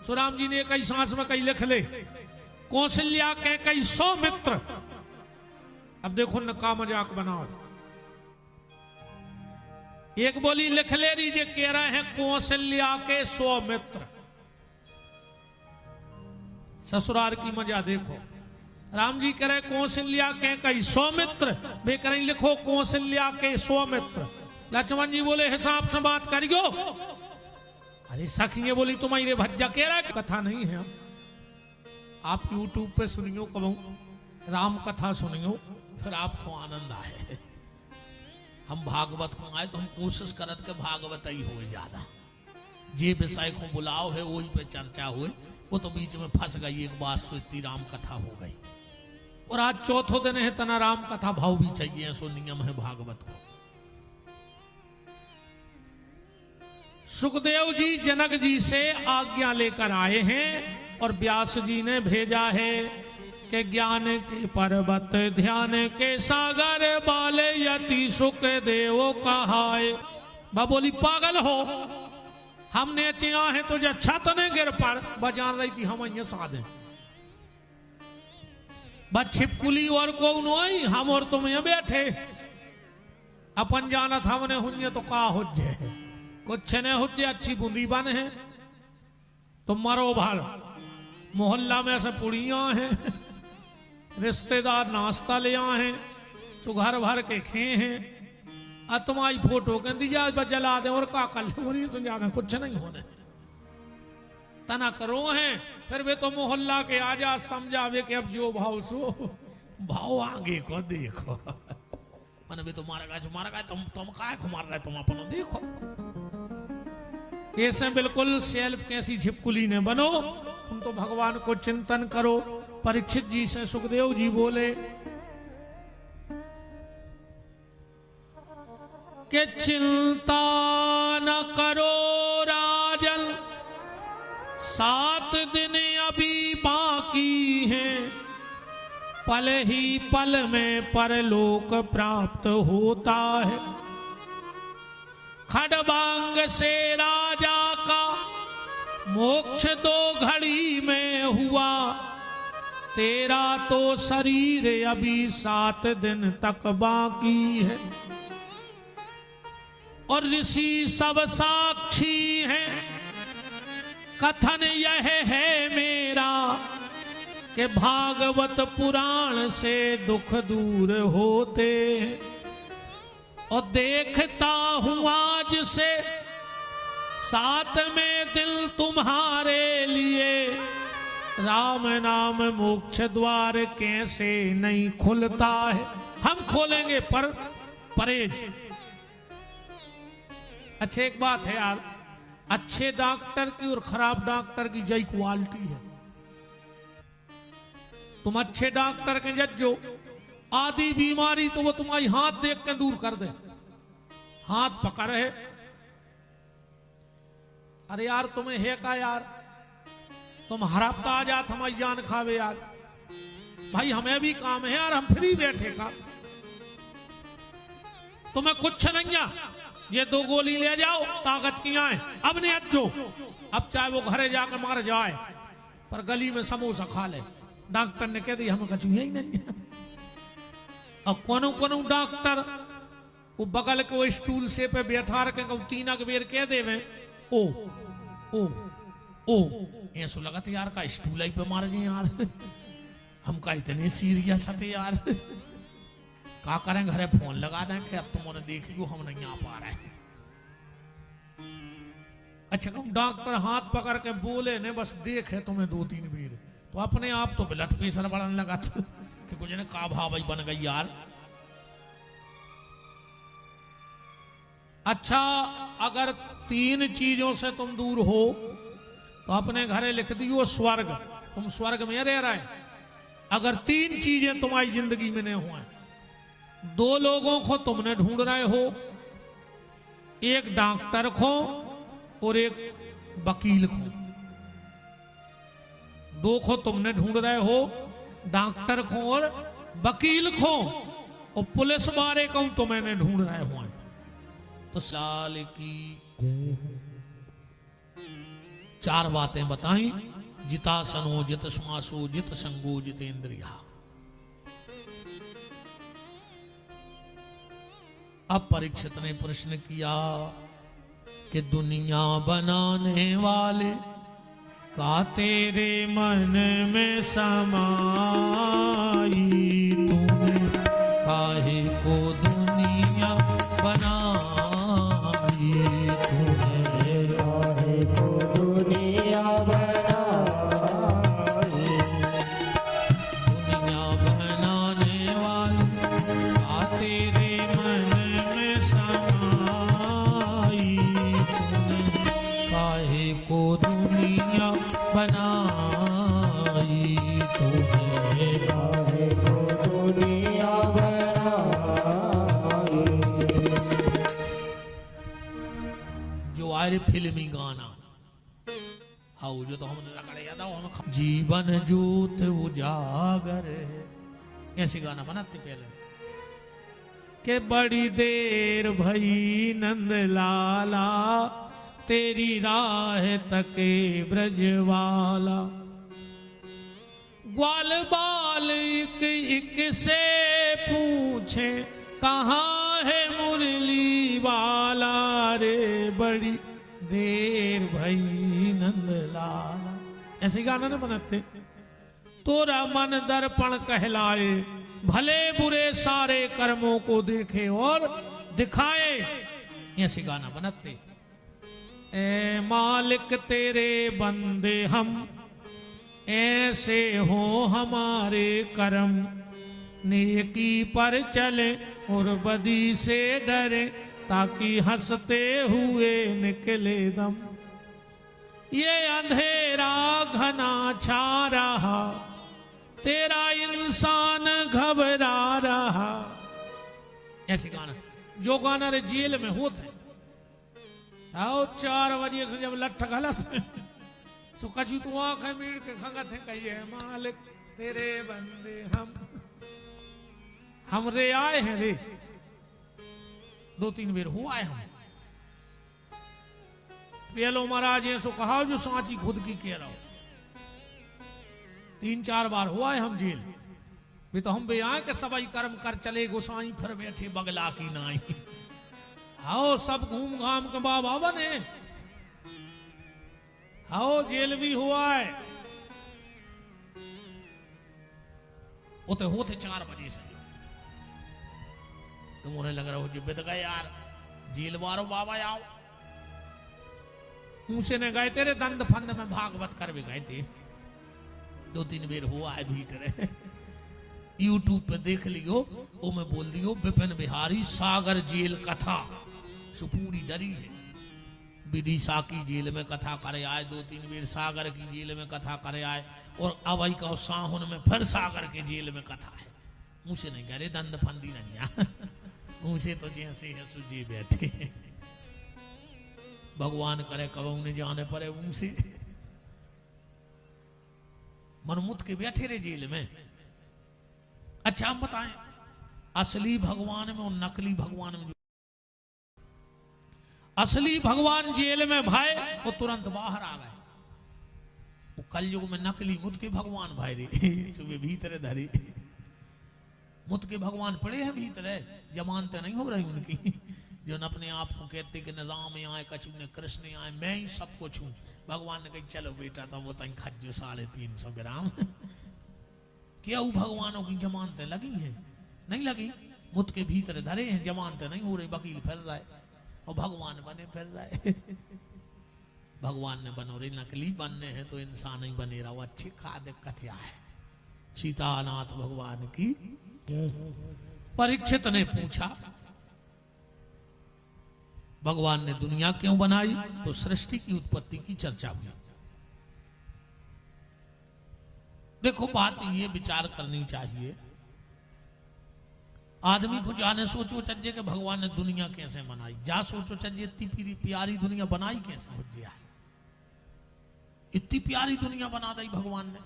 सो राम जी ने कई सांस में कई लिख ले, कौशल्या के कई 100 मित्र। अब देखो न का मजाक बनाओ। एक बोली लिख ले रही जे कह रहे हैं कौशल्या के 100 मित्र। ससुराल की मजा देखो। राम जी कह रहे कौशल्या के कई 100 मित्र, वे कह रहे लिखो कौशल्या के 100 मित्र। लक्ष्मण जी बोले हिसाब से बात करियो। अरे सखिए बोली तुम्हारे भज्जा कह रहा है कथा नहीं है, आप YouTube पे सुनियो, कबू राम कथा सुनियो, फिर आपको आनंद आए। हम भागवत को आए तो हम कोशिश करत के भागवत ही हो ज्यादा, जे विषय को बुलाओ है वही पे चर्चा हुए। वो तो बीच में फंस गई, एक बात सो इतनी राम कथा हो गई। और आज चौथो दिन है तना राम कथा भाव भी चाहिए, सो नियम है भागवत को। सुखदेव जी जनक जी से आज्ञा लेकर आए हैं और व्यास जी ने भेजा है कि ज्ञान के पर्वत ध्यान के सागर बाले यति सुख देवो कहाए। बोली पागल हो, हमने चिया है तुझे छत ने गिर पर बजान रही थी हम ये साधे। बस छिपकुली और को नहीं, हम और तुम यहाँ बैठे अपन जानत हमने हुए तो का हो जाए, कुछ ने हो जाए, अच्छी बूंदी बन है तो मरो भाल, मोहल्ला में ऐसे पुड़ियां हैं, रिश्तेदार नाश्ता ले आए हैं, सुघर भर के खे हैं, तुम्हारी फोटो कहती जा जला दे और का कर ले, समझा दे कुछ नहीं होने तना करो हैं। फिर वे तो मोहल्ला के आजा समझावे कि अब जो भाव सो भाव आगे को देखो, मैंने भी तुम्हारा का तुम काय को मार रहे, तुम अपना देखो। ऐसे बिल्कुल सेल्फ कैसी छिपकुली ने बनो, तुम तो भगवान को चिंतन करो। परीक्षित जी से सुखदेव जी बोले कि चिंता न करो राजन, 7 दिन अभी बाकी हैं, पल ही पल में परलोक प्राप्त होता है। खड़बांग से राजा का मोक्ष 2 घड़ी में हुआ, तेरा तो शरीर अभी 7 दिन तक बाकी है। और ऋषि सब साक्षी हैं, कथन यह है मेरा कि भागवत पुराण से दुख दूर होते हैं। और देखता हूं आज से 7 में दिल तुम्हारे लिए, राम नाम मोक्ष द्वार कैसे नहीं खुलता है। हम खोलेंगे पर परहेज। अच्छा एक बात है यार, अच्छे डॉक्टर की और खराब डॉक्टर की जय क्वालिटी है। तुम अच्छे डॉक्टर के जज्जो, आधी बीमारी तो वो तुम्हारी हाथ देख के दूर कर दे, हाथ पकड़ है। अरे यार तुम्हें है का यार, तुम हर हफ्ता आ जात हमारी जान खावे यार, भाई हमें भी काम है यार, हम फ्री बैठे का, तुम्हें कुछ नहीं है, ये 2 गोली ले जाओ ताकत की आए, अब नहीं अच्छो, अब चाहे वो घरे जाकर मर जाए पर गली में समोसा खा ले। डॉक्टर ने कह दिया हमें कछु ही नहीं है। अब कोनो डॉक्टर वो बगल के वो स्टूल से पे बैठा रखे 3 बेर कह देवे ओ ओ ओ, ऐसा लगा था यार का स्टूल ही पे मार गए यार, हम का इतने सीरियस थे यार, का करें घरे फोन लगा दें कि अब तुमने देखियो हम नहीं आ पा रहे हैं। अच्छा कम डॉक्टर हाथ पकड़ के बोले ने बस देखे तुम्हें 2-3 बेर, तो अपने आप तो ब्लड प्रेशर बढ़ने लगा था कि कुछ ने का भाव बन गई यार। अच्छा अगर 3 चीजों से तुम दूर हो तो अपने घरे लिख दियो स्वर्ग, तुम स्वर्ग में रह रहे। अगर 3 चीजें तुम्हारी जिंदगी में नहीं हुए, 2 लोगों को तुमने ढूंढ रहे हो, एक डॉक्टर को और एक वकील को, 2 को तुमने ढूंढ रहे हो, डॉक्टर को और वकील को, और पुलिस वाले को तुम्हें ढूंढ रहे हो। तो लाल की 4 बातें बताई, जितासनो जित श्वासो जित संगो जितेंद्रिया। अब परीक्षित ने प्रश्न किया कि दुनिया बनाने वाले का तेरे मन में समाई, तूने काहे को दुनिया बनाई, तूने काहे को दुनिया बनाई। दुनिया बनाने वाले का तेरे मन में समाई, तूने काहे को दुनिया बनाई, तूने काहे को दुनिया बनाई। जो आए फिल्मी गाना हाउ जो तो हमने रगड़े याद आओ, हम जीवन जूत उजागर है, ऐसे गाना बनाते पहले के बड़ी देर भई नंद लाला, तेरी राह तके ब्रजवाला, ग्वाल बाल एक एक से पूछे कहाँ है मुरली वाला रे, बड़ी देर भई नंदलाला। ऐसे गाना ना बनाते। तोरा मन दर्पण कहलाए, भले बुरे सारे कर्मों को देखे और दिखाए, ऐसे गाना बनाते। ए मालिक तेरे बंदे हम, ऐसे हो हमारे कर्म, नेकी पर चले और बदी से डरे, ताकि हंसते हुए निकले दम। ये अंधेरा घना छा रहा, तेरा इंसान घबरा रहा। ऐसे गाना, जो गाना रे जेल में होते आओ 4 बजे से जब लठ गलत तो कछु तो आंखें मीड़ के खंगत है, कहिए मालिक तेरे बंदे हम रे आए हैं रे। 2-3 बेर हुआ है हम पेलो महाराज ऐसो कहा जो सांची खुद की कह रहा हो। 3-4 बार हुआ है हम जेल भी, तो हम भी आए के सबाई कर्म कर चले गोसाई, फिर बैठे बगला की नाई। आओ सब घूम घाम के बाबा बने। आओ जेल भी हुआ है। होते 4 बजे से तुम उन्हें लग रहा हो जो बित गए यार, जेल वारो बाबा आओ। ऊंसे ने गए तेरे दंड फंद में भागवत कर भी गए थे। 2-3 बेर हुआ है भीतर। यूट्यूब पे देख लियो, वो मैं बोल दियो विपिन बिहारी सागर जेल कथा, सो पूरी डरी है। विदिशा की जेल में कथा करे आए, 2-3 बेर सागर की जेल में कथा करे आए, और अवई का साहुन में फिर सागर के जेल में कथा है। मुझसे नहीं करे दंड फंदी नहीं, मुझसे तो जैसे है सुजी बैठे। भगवान करे कब उन्हें जाने पड़े मुझसे। मनमुत के बैठे रहे जेल में। अच्छा हम बताएं, असली भगवान में और नकली भगवान में, असली भगवान जेल में भाई वो तुरंत बाहर आ गए। वो कलयुग में नकली मुत के भगवान भाई रे सुबह भीतर धरे। मुत के भगवान पड़े हैं भीतर, जमानते नहीं हो रही उनकी। जो न अपने आप को कहते कि न राम आए कछु न कृष्ण आए, मैं ही सब कुछ हूं। भगवान ने कही चलो बेटा तो वो तक खज्जो 350 ग्राम। क्या भगवानों की जमानतें लगी हैं? नहीं लगी। मुत के भीतर धरे हैं, जमानतें नहीं हो रही, वकील फिर रहा है और भगवान बने फिर रहा है। भगवान ने बनो रे नकली बनने हैं तो इंसान ही बने रहा। अच्छी खा दिक्कत क्या है। सीतानाथ भगवान की। परीक्षित ने पूछा भगवान ने दुनिया क्यों बनाई, तो सृष्टि की उत्पत्ति की चर्चा हुई। देखो बात ये विचार करनी चाहिए, आदमी को जाने सोचो चज्जे के भगवान ने दुनिया कैसे बनाई, जा सोचो चज्जे इतनी प्यारी दुनिया बनाई कैसे हो जाए। इतनी प्यारी दुनिया बना दी भगवान ने,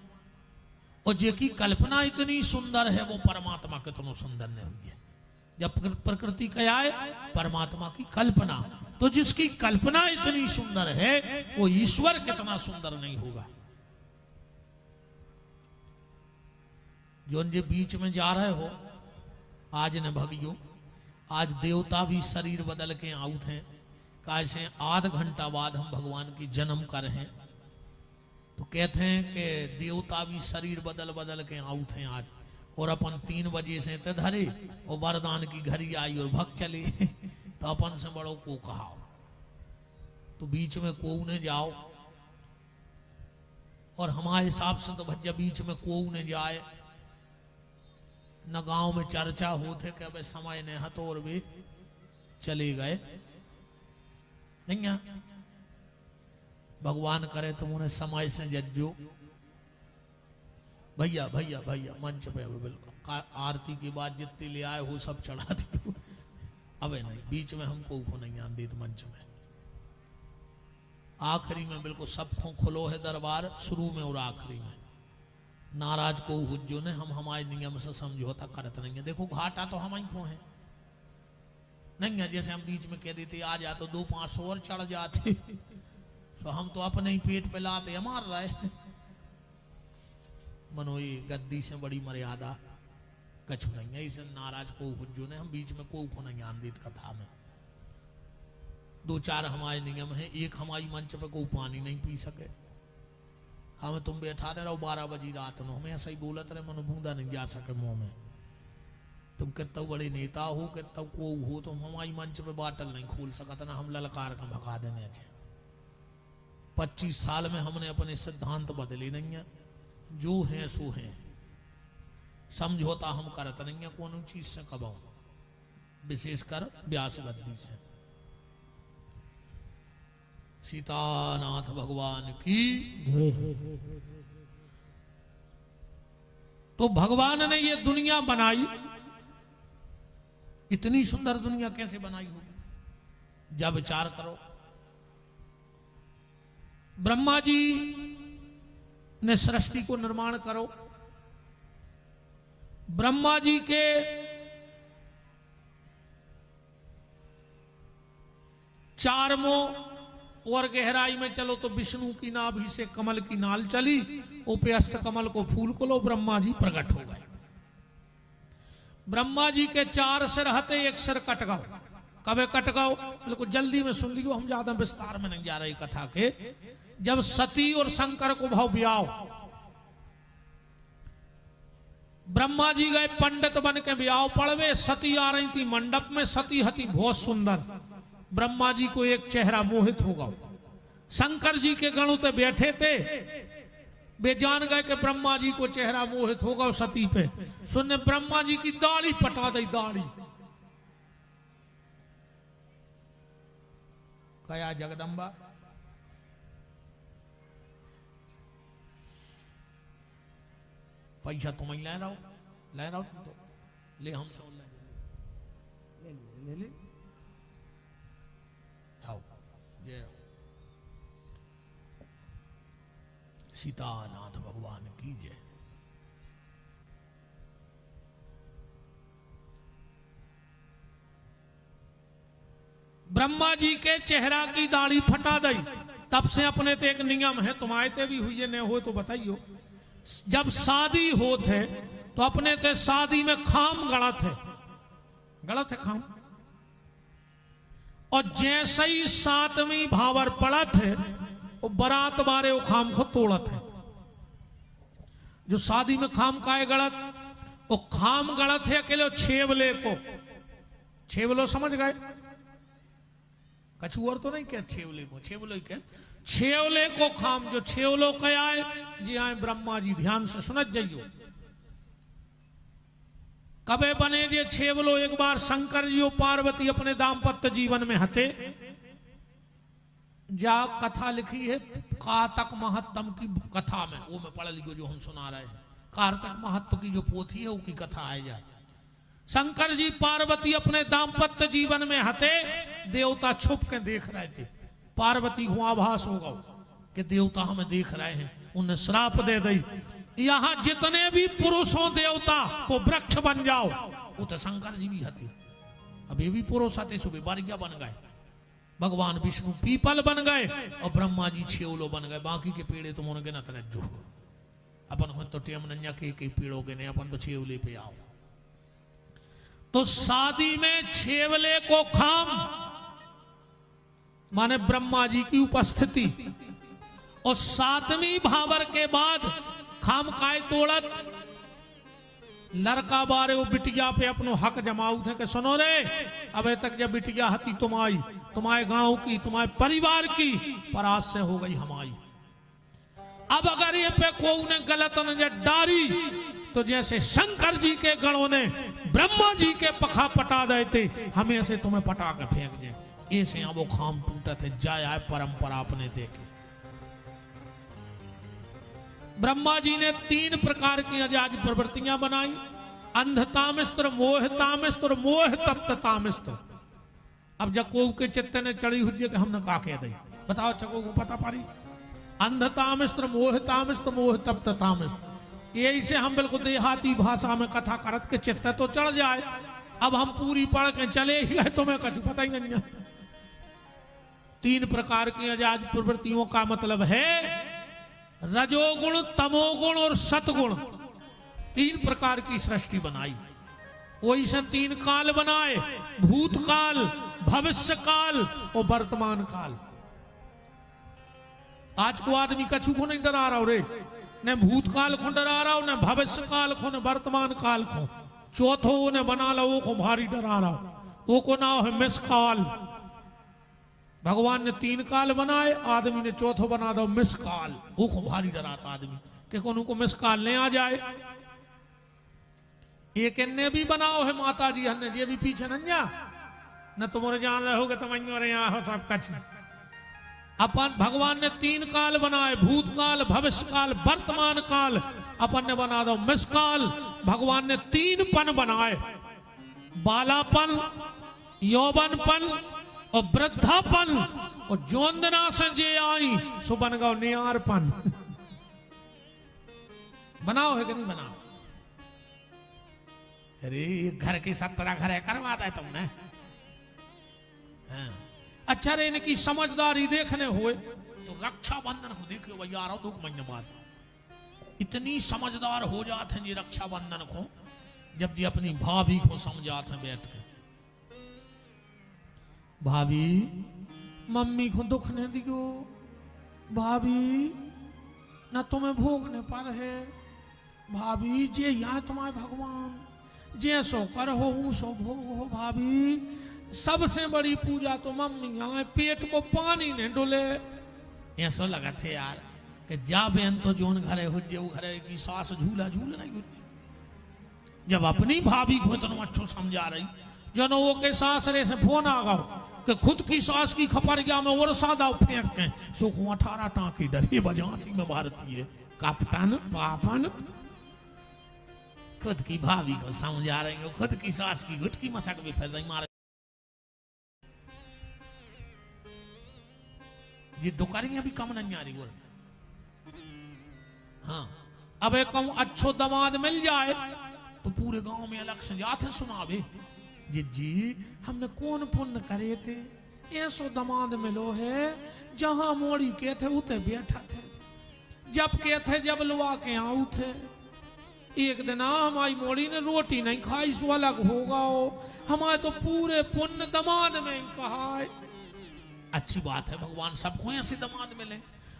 और जे की कल्पना इतनी सुंदर है वो परमात्मा कितनो सुंदर ने हुई है। जब प्रकृति क्या है, परमात्मा की कल्पना, तो जिसकी कल्पना इतनी सुंदर है वो ईश्वर कितना सुंदर नहीं होगा। जो जे बीच में जा रहे हो आज न भगियो, आज देवता भी शरीर बदल के आउट हैं। कैसे आध घंटा बाद हम भगवान की जन्म कर हैं, तो कहते हैं कि देवता भी शरीर बदल बदल के आउट हैं आज। और अपन 3 बजे से ते धरे और वरदान की घड़ी आई और भग चले। तो अपन से बड़ों को कहा, तो बीच में को ने जाओ, और हमारे हिसाब से तो भज्जा बीच में को ने जाए न। गांव में चर्चा होते कि अब समय ने हतोर भी चले गए नहीं। भगवान करे तुम उन्हें समय से जज्जो। भैया भैया भैया मंच पे बिल्कुल आरती के बाद जितने ले आए हो सब चढ़ा दी। अबे नहीं, बीच में हमको को नहीं आंदी तो मंच में आखिरी में बिल्कुल सबको खुलो है दरबार, शुरू में और आखिरी में। नाराज को हुज्जो ने हम हमारे नियम से समझौता करते नहीं है। देखो घाटा तो हम ही को है नहीं है। जैसे हम बीच में कह देते आ जा तो 200-500 और चढ़ जाते, तो हम तो अपने ही पेट पे लाते मार रहे। मनो ये गद्दी से बड़ी मर्यादा कछु नहीं है, इसे नाराज को हुज्जो ने हम बीच में को नहीं आंदित कथा में। दो चार हमारे नियम है, एक हमारी मंच पे को पानी नहीं पी सके, हमें तुम बैठा रहे 12 बजी रात में, हमें ऐसा ही बोलत रहे मनो बूंदा नहीं जा सके मुंह में। तुम कितना बड़े नेता हो, कितना को हो, तुम हमारी मंच पे बाटल नहीं खोल सकता ना, हम ललकार का भगा देने अच्छे। 25 साल में हमने अपने सिद्धांत बदले नहीं है, जो है सो है, समझौता हम करत नहीं है कौन चीज से कबाऊ, विशेषकर व्यास गद्दी से। सीतानाथ भगवान की। तो भगवान ने ये दुनिया बनाई, इतनी सुंदर दुनिया कैसे बनाई होगी? जब विचार करो, ब्रह्मा जी ने सृष्टि को निर्माण करो, ब्रह्मा जी के चारमों और गहराई में चलो तो विष्णु की नाभि से कमल की नाल चली, उपयष्ट कमल को फूल को लो, ब्रह्मा जी प्रकट हो गए। ब्रह्मा जी के 4 सिर हते, 1 सिर कट गओ। कबे कट गओ? बिल्कुल जल्दी में सुन लियो, हम ज्यादा विस्तार में नहीं जा रही कथा के। जब सती और शंकर को भाव ब्याओ, ब्रह्मा जी गए पंडित बन के ब्याह पड़वे, सती आ रही थी मंडप में, सती हती बहुत सुंदर, ब्रह्मा जी को एक चेहरा मोहित होगा। शंकर जी के गणों पे बैठे थे, वे जान गए कि ब्रह्मा जी को चेहरा मोहित होगा सती पे, सुनने ब्रह्मा जी की दाढ़ी पटा दी, दाढ़ी। कया जगदम्बा पैसा तुम ही ले रहा हो तुम तो ले, हम सब ले आओ। ये सीतानाथ भगवान की जय। ब्रह्मा जी के चेहरा की दाढ़ी फटा दी, तब से अपने ते एक नियम है, तुम्हारे ते भी हुई न हो तो बताइयो। जब शादी होते तो अपने ते शादी में खाम गलत है, गलत है खाम। और जैसे ही 7वीं भावर पड़त है, वो बारात बारे वो खाम को तोड़त है। जो शादी में खाम का है गलत, वो खाम गलत है अकेले छेवले को। छेवलो समझ गए? कछु और तो नहीं क्या छेवले को, छेवलो ही क्या, छेवले को खाम। जो छेवलो क्या है जी, आए ब्रह्मा जी ध्यान से सुनत जाइयो। कबे बने जे छेवलो? एक बार शंकर जी और पार्वती अपने दाम्पत्य जीवन में हते, जा कथा लिखी है कार्तक महत्तम की कथा में, वो मैं पढ़ लिखो जो हम सुना रहे हैं। कार्तक महत्व की जो पोथी है वो की कथा है। जा शंकर जी पार्वती अपने दाम्पत्य जीवन में हते, देवता छुप के देख रहे थे। पार्वती को आभास होगा कि देवता हमें देख रहे हैं, उन्हें श्राप दे दी, यहां जितने भी पुरुषों देवता वो वृक्ष बन जाओ। वो तो शंकर जी भी हते, अब ये भी पुरुष आते, सुबह बारिया बन गए, भगवान विष्णु पीपल बन गए और ब्रह्मा जी छेवलो बन गए। बाकी के पेड़े तुम उनके न तरह अपन तो टेम नन्या के पेड़ोगे नहीं, अपन तो छेवले पे आओ। तो शादी में छेवले को खाम माने ब्रह्मा जी की उपस्थिति, और 7वीं भावर के बाद खाम काय तोड़त, लड़का बारे वो बिटिया पे अपनो हक जमाऊ थे कि सुनो रे, अबे तक जब बिटिया हती तुम्हारे गांव की, तुम्हारे परिवार की, पर आज से हो गई हमारी। अब अगर ये पे को उन्हें गलत नजर डारी, तो जैसे शंकर जी के गणों ने ब्रह्मा जी के पखा पटा देते, हमें ऐसे तुम्हें पटा के फेंक दे। ऐसे यहां वो खाम टूटा थे, जाय आए परंपरा अपने देखे। ब्रह्मा जी ने 3 प्रकार की आज प्रवृत्तियां बनाई, अंधतामिस्त्र, मोहतामिस्त्र और मोह तप्ततामिस्त्र। अब जको के चित्त ने चढ़ी हुई कि हमने कहा कह दी, बताओ चको को पता पारी? अंधतामिस्त्र, मोहतामिस्त्र, मोह तप्ततामिस्त्र। यही से हम बिल्कुल देहाती भाषा में कथा करत के चित्त तो चढ़ जाए। अब हम पूरी पढ़ के चले ही गए, तुम्हें कुछ पता ही नहीं है। 3 प्रकार की आज प्रवृत्तियों का मतलब है रजोगुण, तमोगुण और सतगुण, 3 प्रकार की सृष्टि बनाई। वही से 3 काल बनाए, भूतकाल, भविष्य काल और वर्तमान काल। आज को आदमी कछु को नहीं डरा रहा रे, न भूतकाल को डरा रहा हो, न भविष्य काल को, न वर्तमान काल को। चौथो ने बना लो वो को भारी डरा रहा, वो को नाम है मिसकाल। भगवान ने 3 काल बनाए, आदमी ने चौथो बना दो मिसकाल, वो को भारी डराता आदमी कि कौन को मिसकाल नहीं आ जाए। एक इन्ने भी बनाओ है माता जी, हन्ने ये भी पीछे न जा, न तुम्हारे जान रहे होगे तुम यहाँ हो सब कछ। अपन भगवान ने 3 काल बनाए, भूतकाल, भविष्य काल, वर्तमान काल। अपन ने बना दो मिसकाल। भगवान ने 3 पन बनाए, बालापन, यौवनपन और वृद्धापन। और जोंदना से जे आई सो बन गो नियारपन। बनाओ है कि नहीं बनाओ? अरे घर की 17 घर करवा दे तुमने। हाँ। अच्छा रे, इनकी समझदारी देखने हुए तो रक्षाबंधन को देखो भैया, आ रहा 2 महीने बाद इतनी समझदार हो जाते हैं जी रक्षाबंधन को, जब जी अपनी भाभी को समझाते हैं बैठ के, भाभी मम्मी को दुख नहीं दियो, भाभी ना तुम्हें भोगने पर है, भाभी जे यहाँ तुम्हारे भगवान जे सो कर हो सो भोग हो, भाभी सबसे बड़ी पूजा तो मम्मी यहाँ, पेट को पानी ने डोले। ऐसा लगा थे यार कि जा बहन तो जोन घरे हो जे घरे की सास झूला झूल रही होती, जब अपनी भाभी को इतना अच्छो समझा रही। जनो वो के सास रे से फोन आ गो कि खुद की सास की खपरिया में और सादा फेंक के सो को 18 टाँकी डरी बजासी में भारतीय कप्तान पापन। खुद की भाभी को समझा रही हो, खुद की सास की गुटकी मसक भी फिर रही मार ये दुकारियां भी कम नहीं आ रही। बोल हाँ, अब एक अच्छो दामाद मिल जाए तो पूरे गांव में अलग से जाते सुनावे, जी हमने कौन पुण्य करे थे, ऐसो दामाद मिलो है, जहां मोड़ी के थे उते बैठा थे, जब के थे जब लुआ के आऊ थे। एक दिन हमारी मोड़ी ने रोटी नहीं खाई सो अलग होगा, हमारे तो पूरे पुण्य दामाद में ही कहा है। अच्छी बात है, भगवान सबको ऐसे दामाद मिले।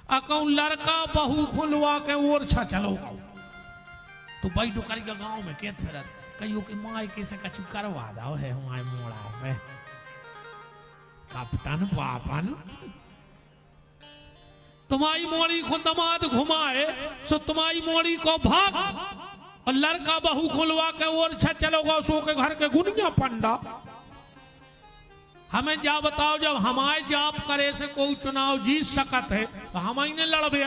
अकाउ लड़का बहू खुलवा के और छा चलो तो भाई डुकर के गांव में केत फिरत कहियो कि माई कैसे कछु करवा दो है हमारे मोड़ा में कप्तान पापन। तुम्हारी मोड़ी को दामाद घुमाए सो तुम्हारी मोड़ी को भाग, और लड़का बहू खुलवा के और छा चलोगा सो के घर के गुनिया पंडा। हमें जा बताओ, जब हमारे जाप करे से कोई चुनाव जीत सकत है तो हम इन्हें लड़बे,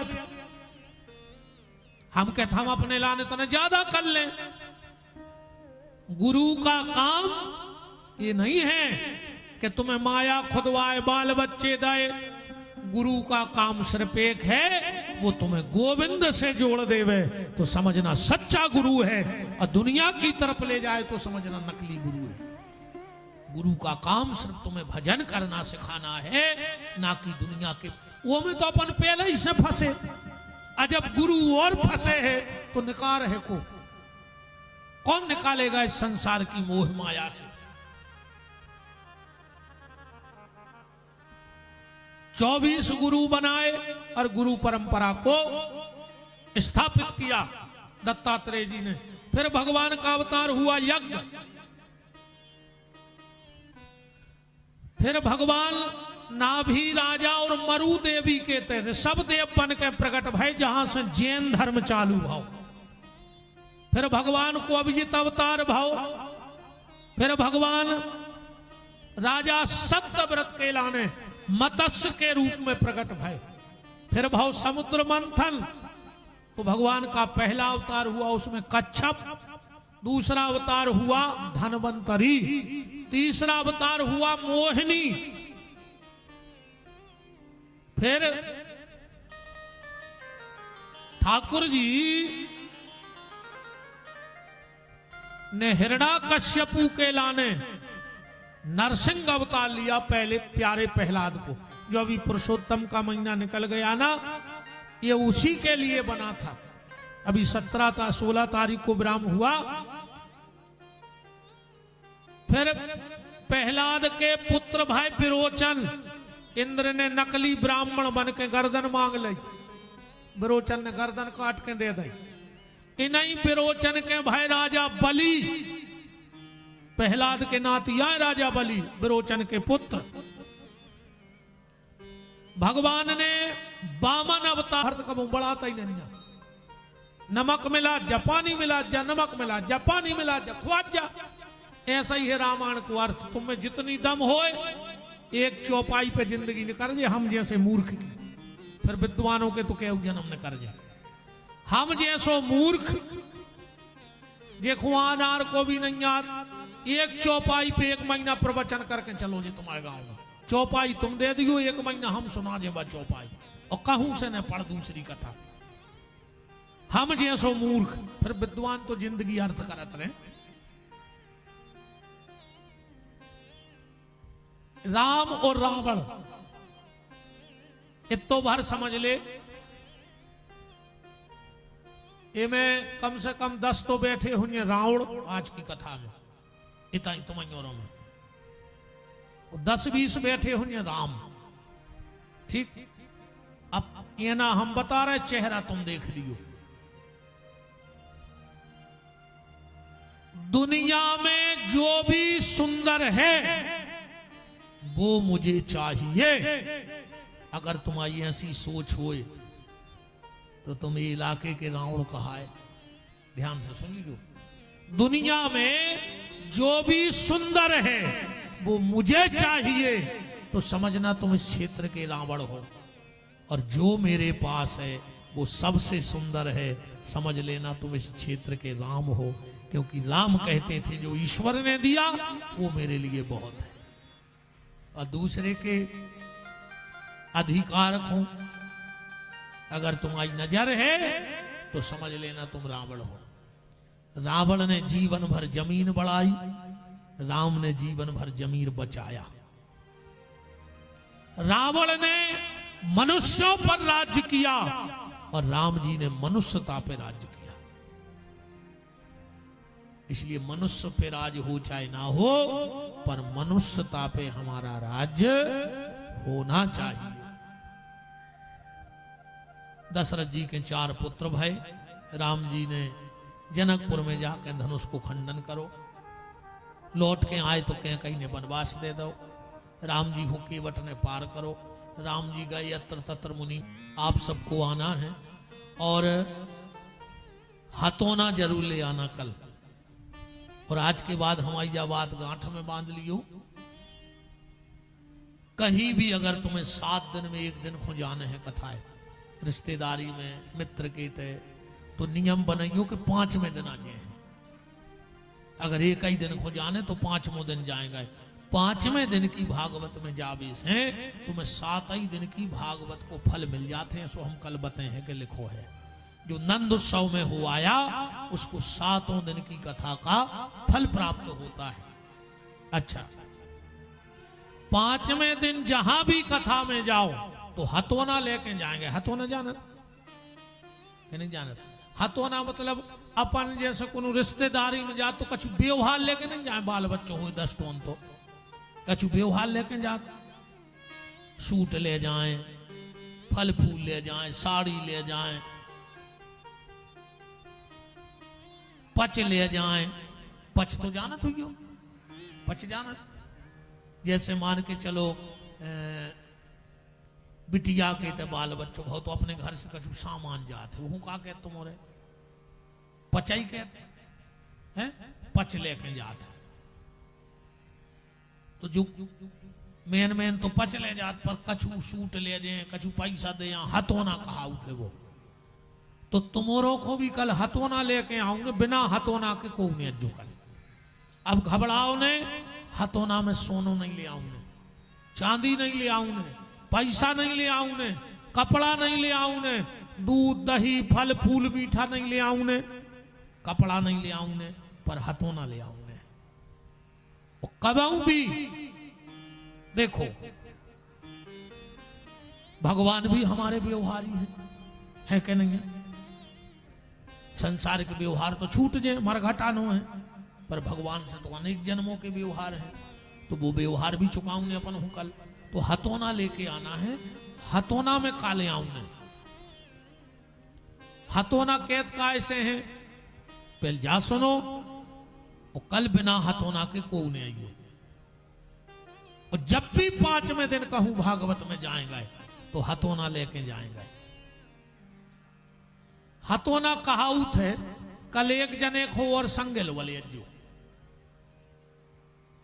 हम कहते हम अपने लाने तो ज्यादा कर लें। गुरु का काम ये नहीं है कि तुम्हें माया खुदवाए बाल बच्चे दे, गुरु का काम सिर्फ एक है, वो तुम्हें गोविंद से जोड़ देवे तो समझना सच्चा गुरु है, और दुनिया की तरफ ले जाए तो समझना नकली गुरु है। गुरु का काम सिर्फ तुम्हें भजन करना सिखाना है, ना कि दुनिया के वो में तो अपन पहले ही से फंसे। जब गुरु और फंसे है तो निकाल है को कौन निकालेगा इस संसार की मोह माया से। 24 गुरु बनाए और गुरु परंपरा को स्थापित किया दत्तात्रेय जी ने। फिर भगवान का अवतार हुआ यज्ञ, फिर भगवान नाभि राजा और मरु देवी के थे, सब देव बन के प्रकट भय, जहां से जैन धर्म चालू भाव। फिर भगवान को अभिजीत अवतार भाव, फिर भगवान राजा सप्तव्रत के लाने मत्स्य के रूप में प्रकट भय। फिर भाव समुद्र मंथन, तो भगवान का पहला अवतार हुआ उसमें कच्छप, दूसरा अवतार हुआ धनवंतरी, तीसरा अवतार हुआ मोहिनी, फिर ठाकुर जी ने हिरण्यकश्यपु के लाने नरसिंह अवतार लिया पहले प्यारे प्रहलाद को। जो अभी पुरुषोत्तम का महीना निकल गया ना, ये उसी के लिए बना था। अभी 16 तारीख को ब्राह्म हुआ। फिर प्रहलाद के पुत्र भाई विरोचन, इंद्र ने नकली ब्राह्मण बन के गर्दन मांग ली। विरोचन ने गर्दन काट के दे दी। इन्हीं विरोचन के भाई राजा बलि, प्रहलाद के नातिया राजा बलि, विरोचन के पुत्र, भगवान ने वामन अवतार कब बढ़ाता ही नहीं। नमक मिला जापानी मिला, जा नमक मिला जापानी मिला, जा खुआज जा। ऐसा ही है रामायण को अर्थ। तुम्हें जितनी दम होए एक चौपाई पे जिंदगी निकाल जे, हम जैसे मूर्ख की। फिर विद्वानों के तो केहू जन्म न कर जाए। हम जैसो मूर्ख जे खुआनार को भी नहीं याद, एक चौपाई पे 1 महीना प्रवचन करके चलो जी तुम्हारे गांव में। चौपाई तुम दे दियो, 1 महीना हम सुना जे बा चौपाई, और कहूं से न पढ़ दूसरी कथा। हम जैसो मूर्ख। फिर विद्वान तो जिंदगी अर्थ करत रहे। राम और रावण इतो भर समझ ले। इनमें कम से कम 10 तो बैठे होंगे रावण आज की कथा में, इतना ही तुम्हारों में 10-20 बैठे होंगे राम। ठीक, अब ये ना हम बता रहे, चेहरा तुम देख लियो। दुनिया में जो भी सुंदर है वो मुझे चाहिए। अगर तुम्हारी ऐसी सोच होए तो तुम ये इलाके के रावण कहा है। ध्यान से सुन लीजिए, दुनिया में जो भी सुंदर है वो मुझे चाहिए, तो समझना तुम इस क्षेत्र के रावण हो। और जो मेरे पास है वो सबसे सुंदर है, समझ लेना तुम इस क्षेत्र के राम हो। क्योंकि राम कहते थे जो ईश्वर ने दिया वो मेरे लिए बहुत है, और दूसरे के अधिकारक हो। अगर तुम्हारी नजर है तो समझ लेना तुम रावण हो। रावण ने जीवन भर जमीन बढ़ाई, राम ने जीवन भर जमीन बचाया। रावण ने मनुष्यों पर राज्य किया और राम जी ने मनुष्यता पे राज्य किया। इसलिए मनुष्य पे राज हो चाहे ना हो, पर मनुष्यता पे हमारा राज्य होना चाहिए। दशरथ जी के 4 पुत्र भय। राम जी ने जनकपुर में जाकर धनुष को खंडन करो, लौट के आए तो कहीं ने वनवास दे दो। राम जी हो केवट ने पार करो। राम जी गए यत्र तत्र मुनि, आप सबको आना है और हथौना जरूर ले आना कल। और आज के बाद हमारी यह बात गांठ में बांध लियो, कहीं भी अगर तुम्हें 7 दिन में 1 दिन को जाने हैं कथाएं, रिश्तेदारी में, मित्र के तय, तो नियम बनाइयो कि 5वें दिन आ जाए। अगर 1 ही दिन को जाने तो 5वें दिन जाएगा। 5वें दिन की भागवत में जावेश है, तुम्हें 7 ही दिन की भागवत को फल मिल जाते हैं। सो हम कल बताए हैं कि लिखो है, जो नंद उत्सव में हो आया उसको 7 दिन की कथा का फल प्राप्त होता है। अच्छा, 5वें दिन जहां भी कथा में जाओ तो हथौना लेके जाएंगे। हथौना जानत कि नहीं जानत? हथौना मतलब अपन जैसे कोनो रिश्तेदारी में जा तो कछु व्यवहार लेके नहीं जाए। बाल बच्चों हो 10 टोन तो कछु व्यवहार लेके जा, सूट ले जाएं, फल फूल ले जाएं, साड़ी ले जाएं, पच ले जाएं। पच तो जानत हो क्यों? पच जानत, जैसे मान के चलो बिटिया के ते बाल बच्चों हो तो अपने घर से कछु सामान जाते, वो का कहते तुम्हारे पचाई कहते हैं, पच लेके जाते। तो जो मेन तो पच ले जात, पर कछु सूट ले जाए, कछु पैसा दे, हथौना कहा उठे वो। तो तुम्हारों को भी कल हथौना लेके आऊंगे, बिना हथौना के को नहीं अज्जू कल। अब घबराओ ने, हथौना में सोनो नहीं ले आऊंगे, चांदी नहीं ले आऊंगे, पैसा नहीं ले आऊंगे, कपड़ा नहीं ले आऊंगे, दूध दही फल फूल मीठा नहीं ले आऊंगे, कपड़ा नहीं ले आऊंगे, पर हथौना ले आऊंगे। कबाऊ भी देखो, भगवान भी हमारे व्यवहारी हैं। है कि नहीं है? संसार के व्यवहार तो छूट जाए, मरघटानो है, पर भगवान से तो अनेक जन्मों के व्यवहार है, तो वो व्यवहार भी चुकाऊंगे अपन हूं कल। तो हथौना लेके आना है, हथौना में काले आऊंगे। हथौना कैद का ऐसे हैं, पहले जा सुनो, और कल बिना हथौना के को नहीं आइयो। और जब भी 5वें दिन कहूं भागवत में जाएंगे तो हथौना लेके जाएंगे। हथौना कहावत है, कल एक जने को और संगल वाले जो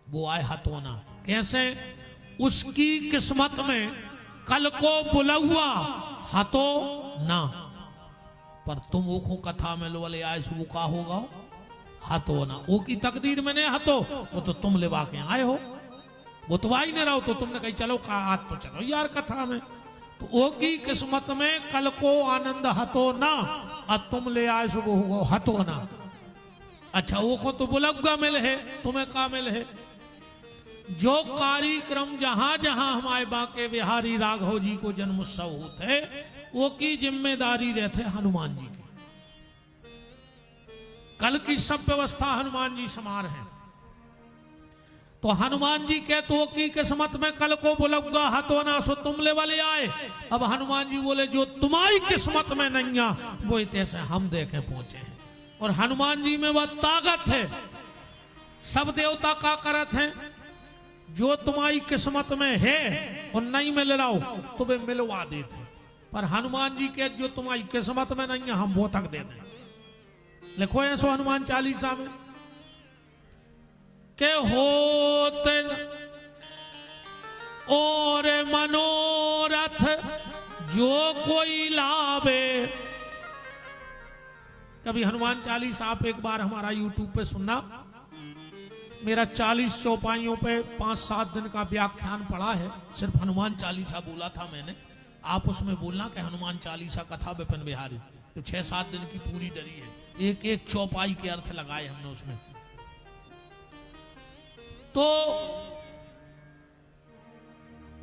वो आए हथौना। कैसे? उसकी किस्मत में कल को बुलौआ हतो ना, पर तुम वो को कथा में वाले आए वो का होगा हतो ना। वो की तकदीर में नहीं हतो, वो तो तुम लेवा के आए हो, वो तो आई नहीं रहो, तो तुमने कही चलो का हाथ तो चलो यार कथा में। तो वो की किस्मत में कल को आनंद हतो ना, अब तुम ले आए सो वो हतो ना। अच्छा, वो को तो बुलग्गा मिल है, तुम्हें का मिल है? जो कार्यक्रम जहां जहां हमारे बांके बिहारी राघव जी को जन्म उत्सव होते, वो की जिम्मेदारी रहते हनुमान जी की। कल की सब व्यवस्था हनुमान जी समार है। तो हनुमान जी के तो की किस्मत में कल को बुलग्गा हथौना सो तुम ले वाले आए। अब हनुमान जी बोले जो तुम्हारी किस्मत में नहीं आ, वो इतने हम देखे पहुंचे हैं। और हनुमान जी में वह ताकत है, सब देवता का करत है, जो तुम्हारी किस्मत में है और नहीं मिल रहा हो तो वे मिलवा देते। पर हनुमान जी के जो तुम्हारी किस्मत में नहीं है हम वो तक दे दें। लिखो ऐसो हनुमान चालीसा में के होते और मनोरथ जो कोई लावे। कभी हनुमान चालीसा आप एक बार हमारा यूट्यूब पे सुनना, मेरा 40 चौपाइयों पे 5-7 दिन का व्याख्यान पड़ा है, सिर्फ हनुमान चालीसा बोला था मैंने। आप उसमें बोलना कि हनुमान चालीसा कथा विपिन बिहारी, तो 6-7 दिन की पूरी डरी है, एक एक चौपाई के अर्थ लगाए हमने उसमें। तो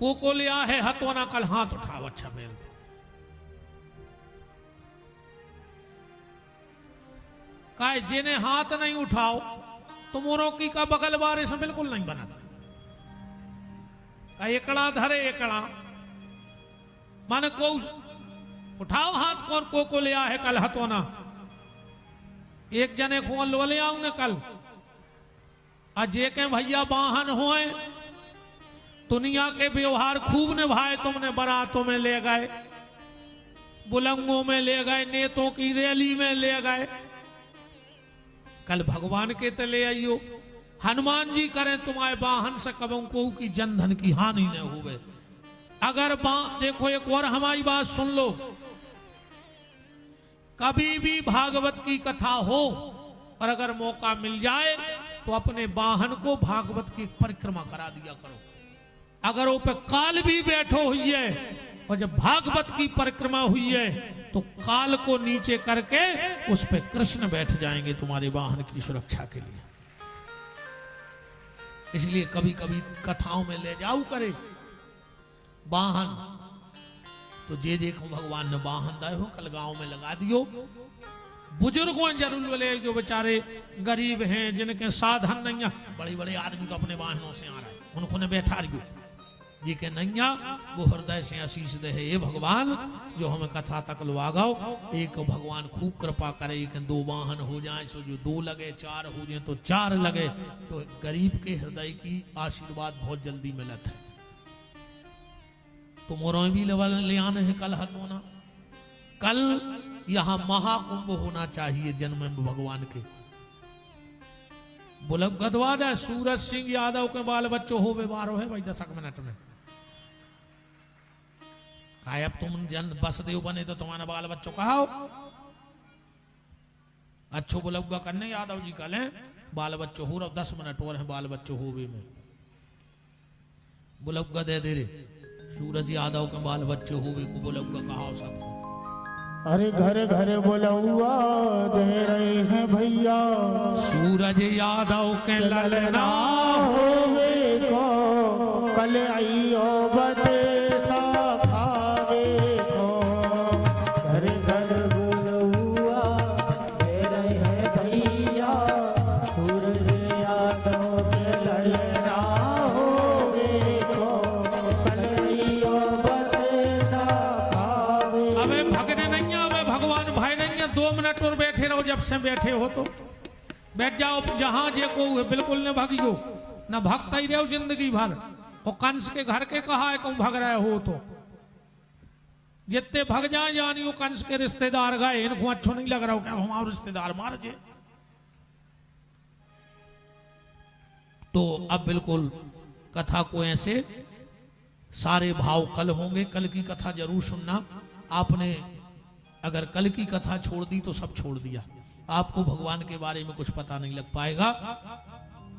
को लिया है हथौना, कल हाथ उठाओ अच्छा फेर का जिन्हें हाथ नहीं उठाओ तो मोरों की का बगल बारे से बिल्कुल नहीं बना। एकड़ा धरे एकड़ा माने को उठाओ हाथ, कौन को लिया है कल हथौना। एक जने को लो ले आऊ ने कल, अजे के भैया वाहन होए, दुनिया के व्यवहार खूब निभाए तुमने। बारातों में ले गए, बुलंगों में ले गए, नेतों की रैली में ले गए। कल भगवान के तले आइयो, हनुमान जी करें तुम्हारे वाहन से कबों को की जनधन की हानि न होवे। अगर देखो एक और हमारी बात सुन लो, कभी भी भागवत की कथा हो और अगर मौका मिल जाए तो अपने वाहन को भागवत की परिक्रमा करा दिया करो। अगर वो पे काल भी बैठो हुई है और जब भागवत की परिक्रमा हुई है तो काल को नीचे करके उस पे कृष्ण बैठ जाएंगे तुम्हारे वाहन की सुरक्षा के लिए। इसलिए कभी कभी कथाओं में ले जाओ करे वाहन, तो जे देखो भगवान ने वाहन दाए हो कल गांव में लगा दियो। बुजुर्गों जरूर बोले जो बेचारे गरीब हैं, जिनके साधन नहीं है, बड़े बड़े आदमी तो अपने वाहनों से आ रहा है, उनको ने बैठा रही जी के नैया वो हृदय से आशीष दे है। ये भगवान जो हमें कथा तक लवागाओ, एक भगवान खूब कृपा करे, एक 2 वाहन हो जाए, सो जो 2 लगे 4 हो जाए तो 4 लगे, तो गरीब के हृदय की आशीर्वाद बहुत जल्दी मिलत है। तो मोरों भी ले आने है कल हथौना। कल यहां महाकुंभ होना चाहिए जन्म भगवान के। बुलक गदवाद है, सूरज सिंह यादव के बाल बच्चों हो बारो है भाई 10 मिनट में। अब तुम जन बसदेव बने तो तुम्हारा बाल बच्चों कहा अच्छो बुलगा करने यादव जी कल बाल बच्चों हो रहा 10 मिनट और है बाल बच्चों हो भी में बुलगा दे दे रे। सूरज यादव के बाल बच्चे हो भी को बुलगा कहा सब। अरे घर घर बुलौआ दे रहे हैं भैया, सूरज यादव के ललना होवे को कल आइयो बते सा खावे को। घर घर जब से बैठे हो तो बैठ जाओ जहां जे को बिल्कुल न भागियो, न भगता ही रहो जिंदगी भर। और कंस के घर के कहा है कहूं भग रहे हो तो जितने भग जाए जानियो कंस के रिश्तेदार गए, इनको अच्छो नहीं लग रहा हो क्या हमारे रिश्तेदार मार जे। तो अब बिल्कुल कथा को ऐसे सारे भाव कल होंगे, कल की कथा जरूर सुनना। आपने अगर कल की कथा छोड़ दी तो सब छोड़ दिया, आपको भगवान के बारे में कुछ पता नहीं लग पाएगा।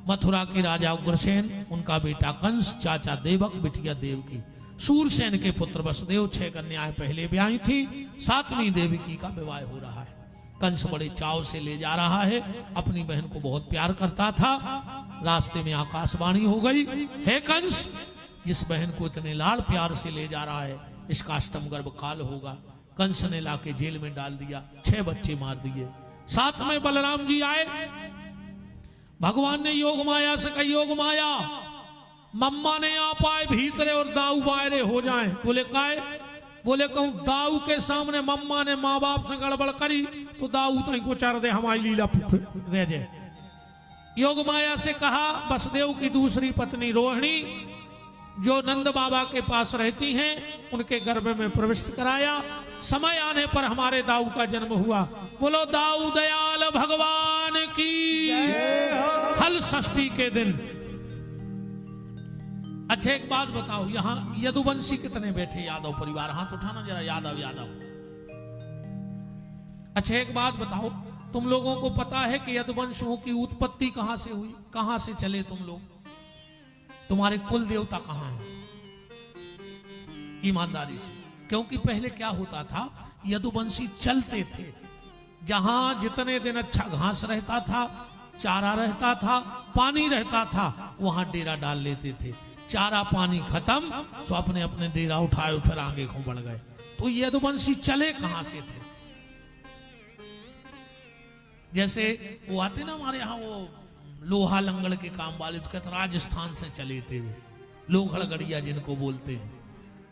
मथुरा के राजा उग्रसेन, उनका बेटा कंस, चाचा देवक, बिटिया देवकी, सूरसेन के पुत्र वसुदेव, 6 कन्याएं पहले ब्याही थी, 7वीं देवकी का विवाह हो रहा है। कंस बड़े चाव से ले जा रहा है, अपनी बहन को बहुत प्यार करता था। रास्ते में आकाशवाणी हो गई, हे कंस, जिस बहन को इतने लाड़ प्यार से ले जा रहा है इसका अष्टम गर्भ काल होगा। कंस ने लाके जेल में डाल दिया, 6 बच्चे मार दिए। साथ में बलराम जी आए, भगवान ने योग माया से कही, योग माया मम्मा ने आ पाए भीतरे और दाऊ बाहरे हो जाए। बोले काहे? बोले कहूं दाऊ के सामने मम्मा ने माँ बाप से गड़बड़ करी तो दाऊ तई को चार दे, हमारी लीला रह जाए। योग माया से कहा, वसुदेव की दूसरी पत्नी रोहिणी जो नंद बाबा के पास रहती हैं उनके गर्भ में प्रविष्ट कराया। समय आने पर हमारे दाऊ का जन्म हुआ। बोलो दाऊ दयाल भगवान की। हल षष्ठी के दिन। अच्छा एक बात बताओ, यहां यदुवंशी कितने बैठे यादव परिवार? हाथ उठाना जरा, यादव यादव। अच्छा एक बात बताओ, तुम लोगों को पता है कि यदुवंशों की उत्पत्ति कहां से हुई? कहां से चले तुम लोग? तुम्हारे कुल देवता कहां है? ईमानदारी से, क्योंकि पहले क्या होता था, यदुवंशी चलते थे, जहां जितने दिन अच्छा घास रहता था, चारा रहता था, पानी रहता था, वहां डेरा डाल लेते थे। चारा पानी खत्म तो अपने अपने डेरा उठाए फिर आगे को बढ़ गए। तो यदुवंशी चले कहां से थे? जैसे वो आते ना हमारे यहाँ वो लोहा लंगड़ के काम वाले, तो कहते राजस्थान से चले थे वे, लोहड़गड़िया जिनको बोलते हैं।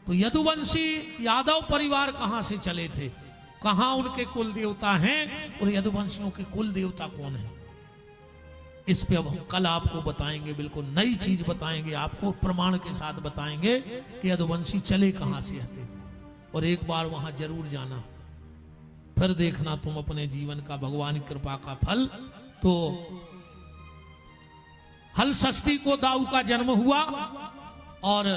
तो यदुवंशी यादव परिवार कहां से चले थे, कहां उनके कुल देवता हैं और यदुवंशियों के कुल देवता कौन है, इस पे अब हम कल आपको बताएंगे। बिल्कुल नई चीज बताएंगे आपको, प्रमाण के साथ बताएंगे कि यदुवंशी चले कहां से थे। और एक बार वहां जरूर जाना, फिर देखना तुम अपने जीवन का भगवान की कृपा का फल। तो हल षष्ठी को दाऊ का जन्म हुआ और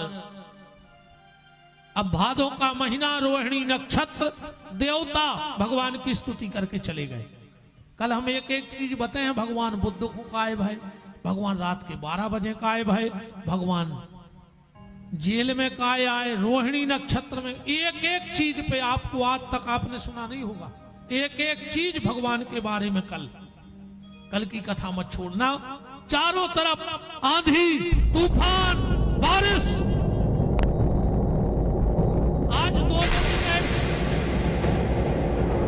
अब भादों का महीना, रोहिणी नक्षत्र, देवता भगवान की स्तुति करके चले गए। कल हम एक एक चीज बताए, भगवान बुद्ध को का आए भाई, भगवान रात के 12 बजे का आए भाई, भगवान जेल में का आए, रोहिणी नक्षत्र में, एक एक चीज पे आपको आज तक आपने सुना नहीं होगा। एक एक चीज भगवान के बारे में कल की कथा मत छोड़ना। चारों तरफ आंधी, तूफान, बारिश।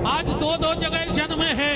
आज दो जगह जन्म है।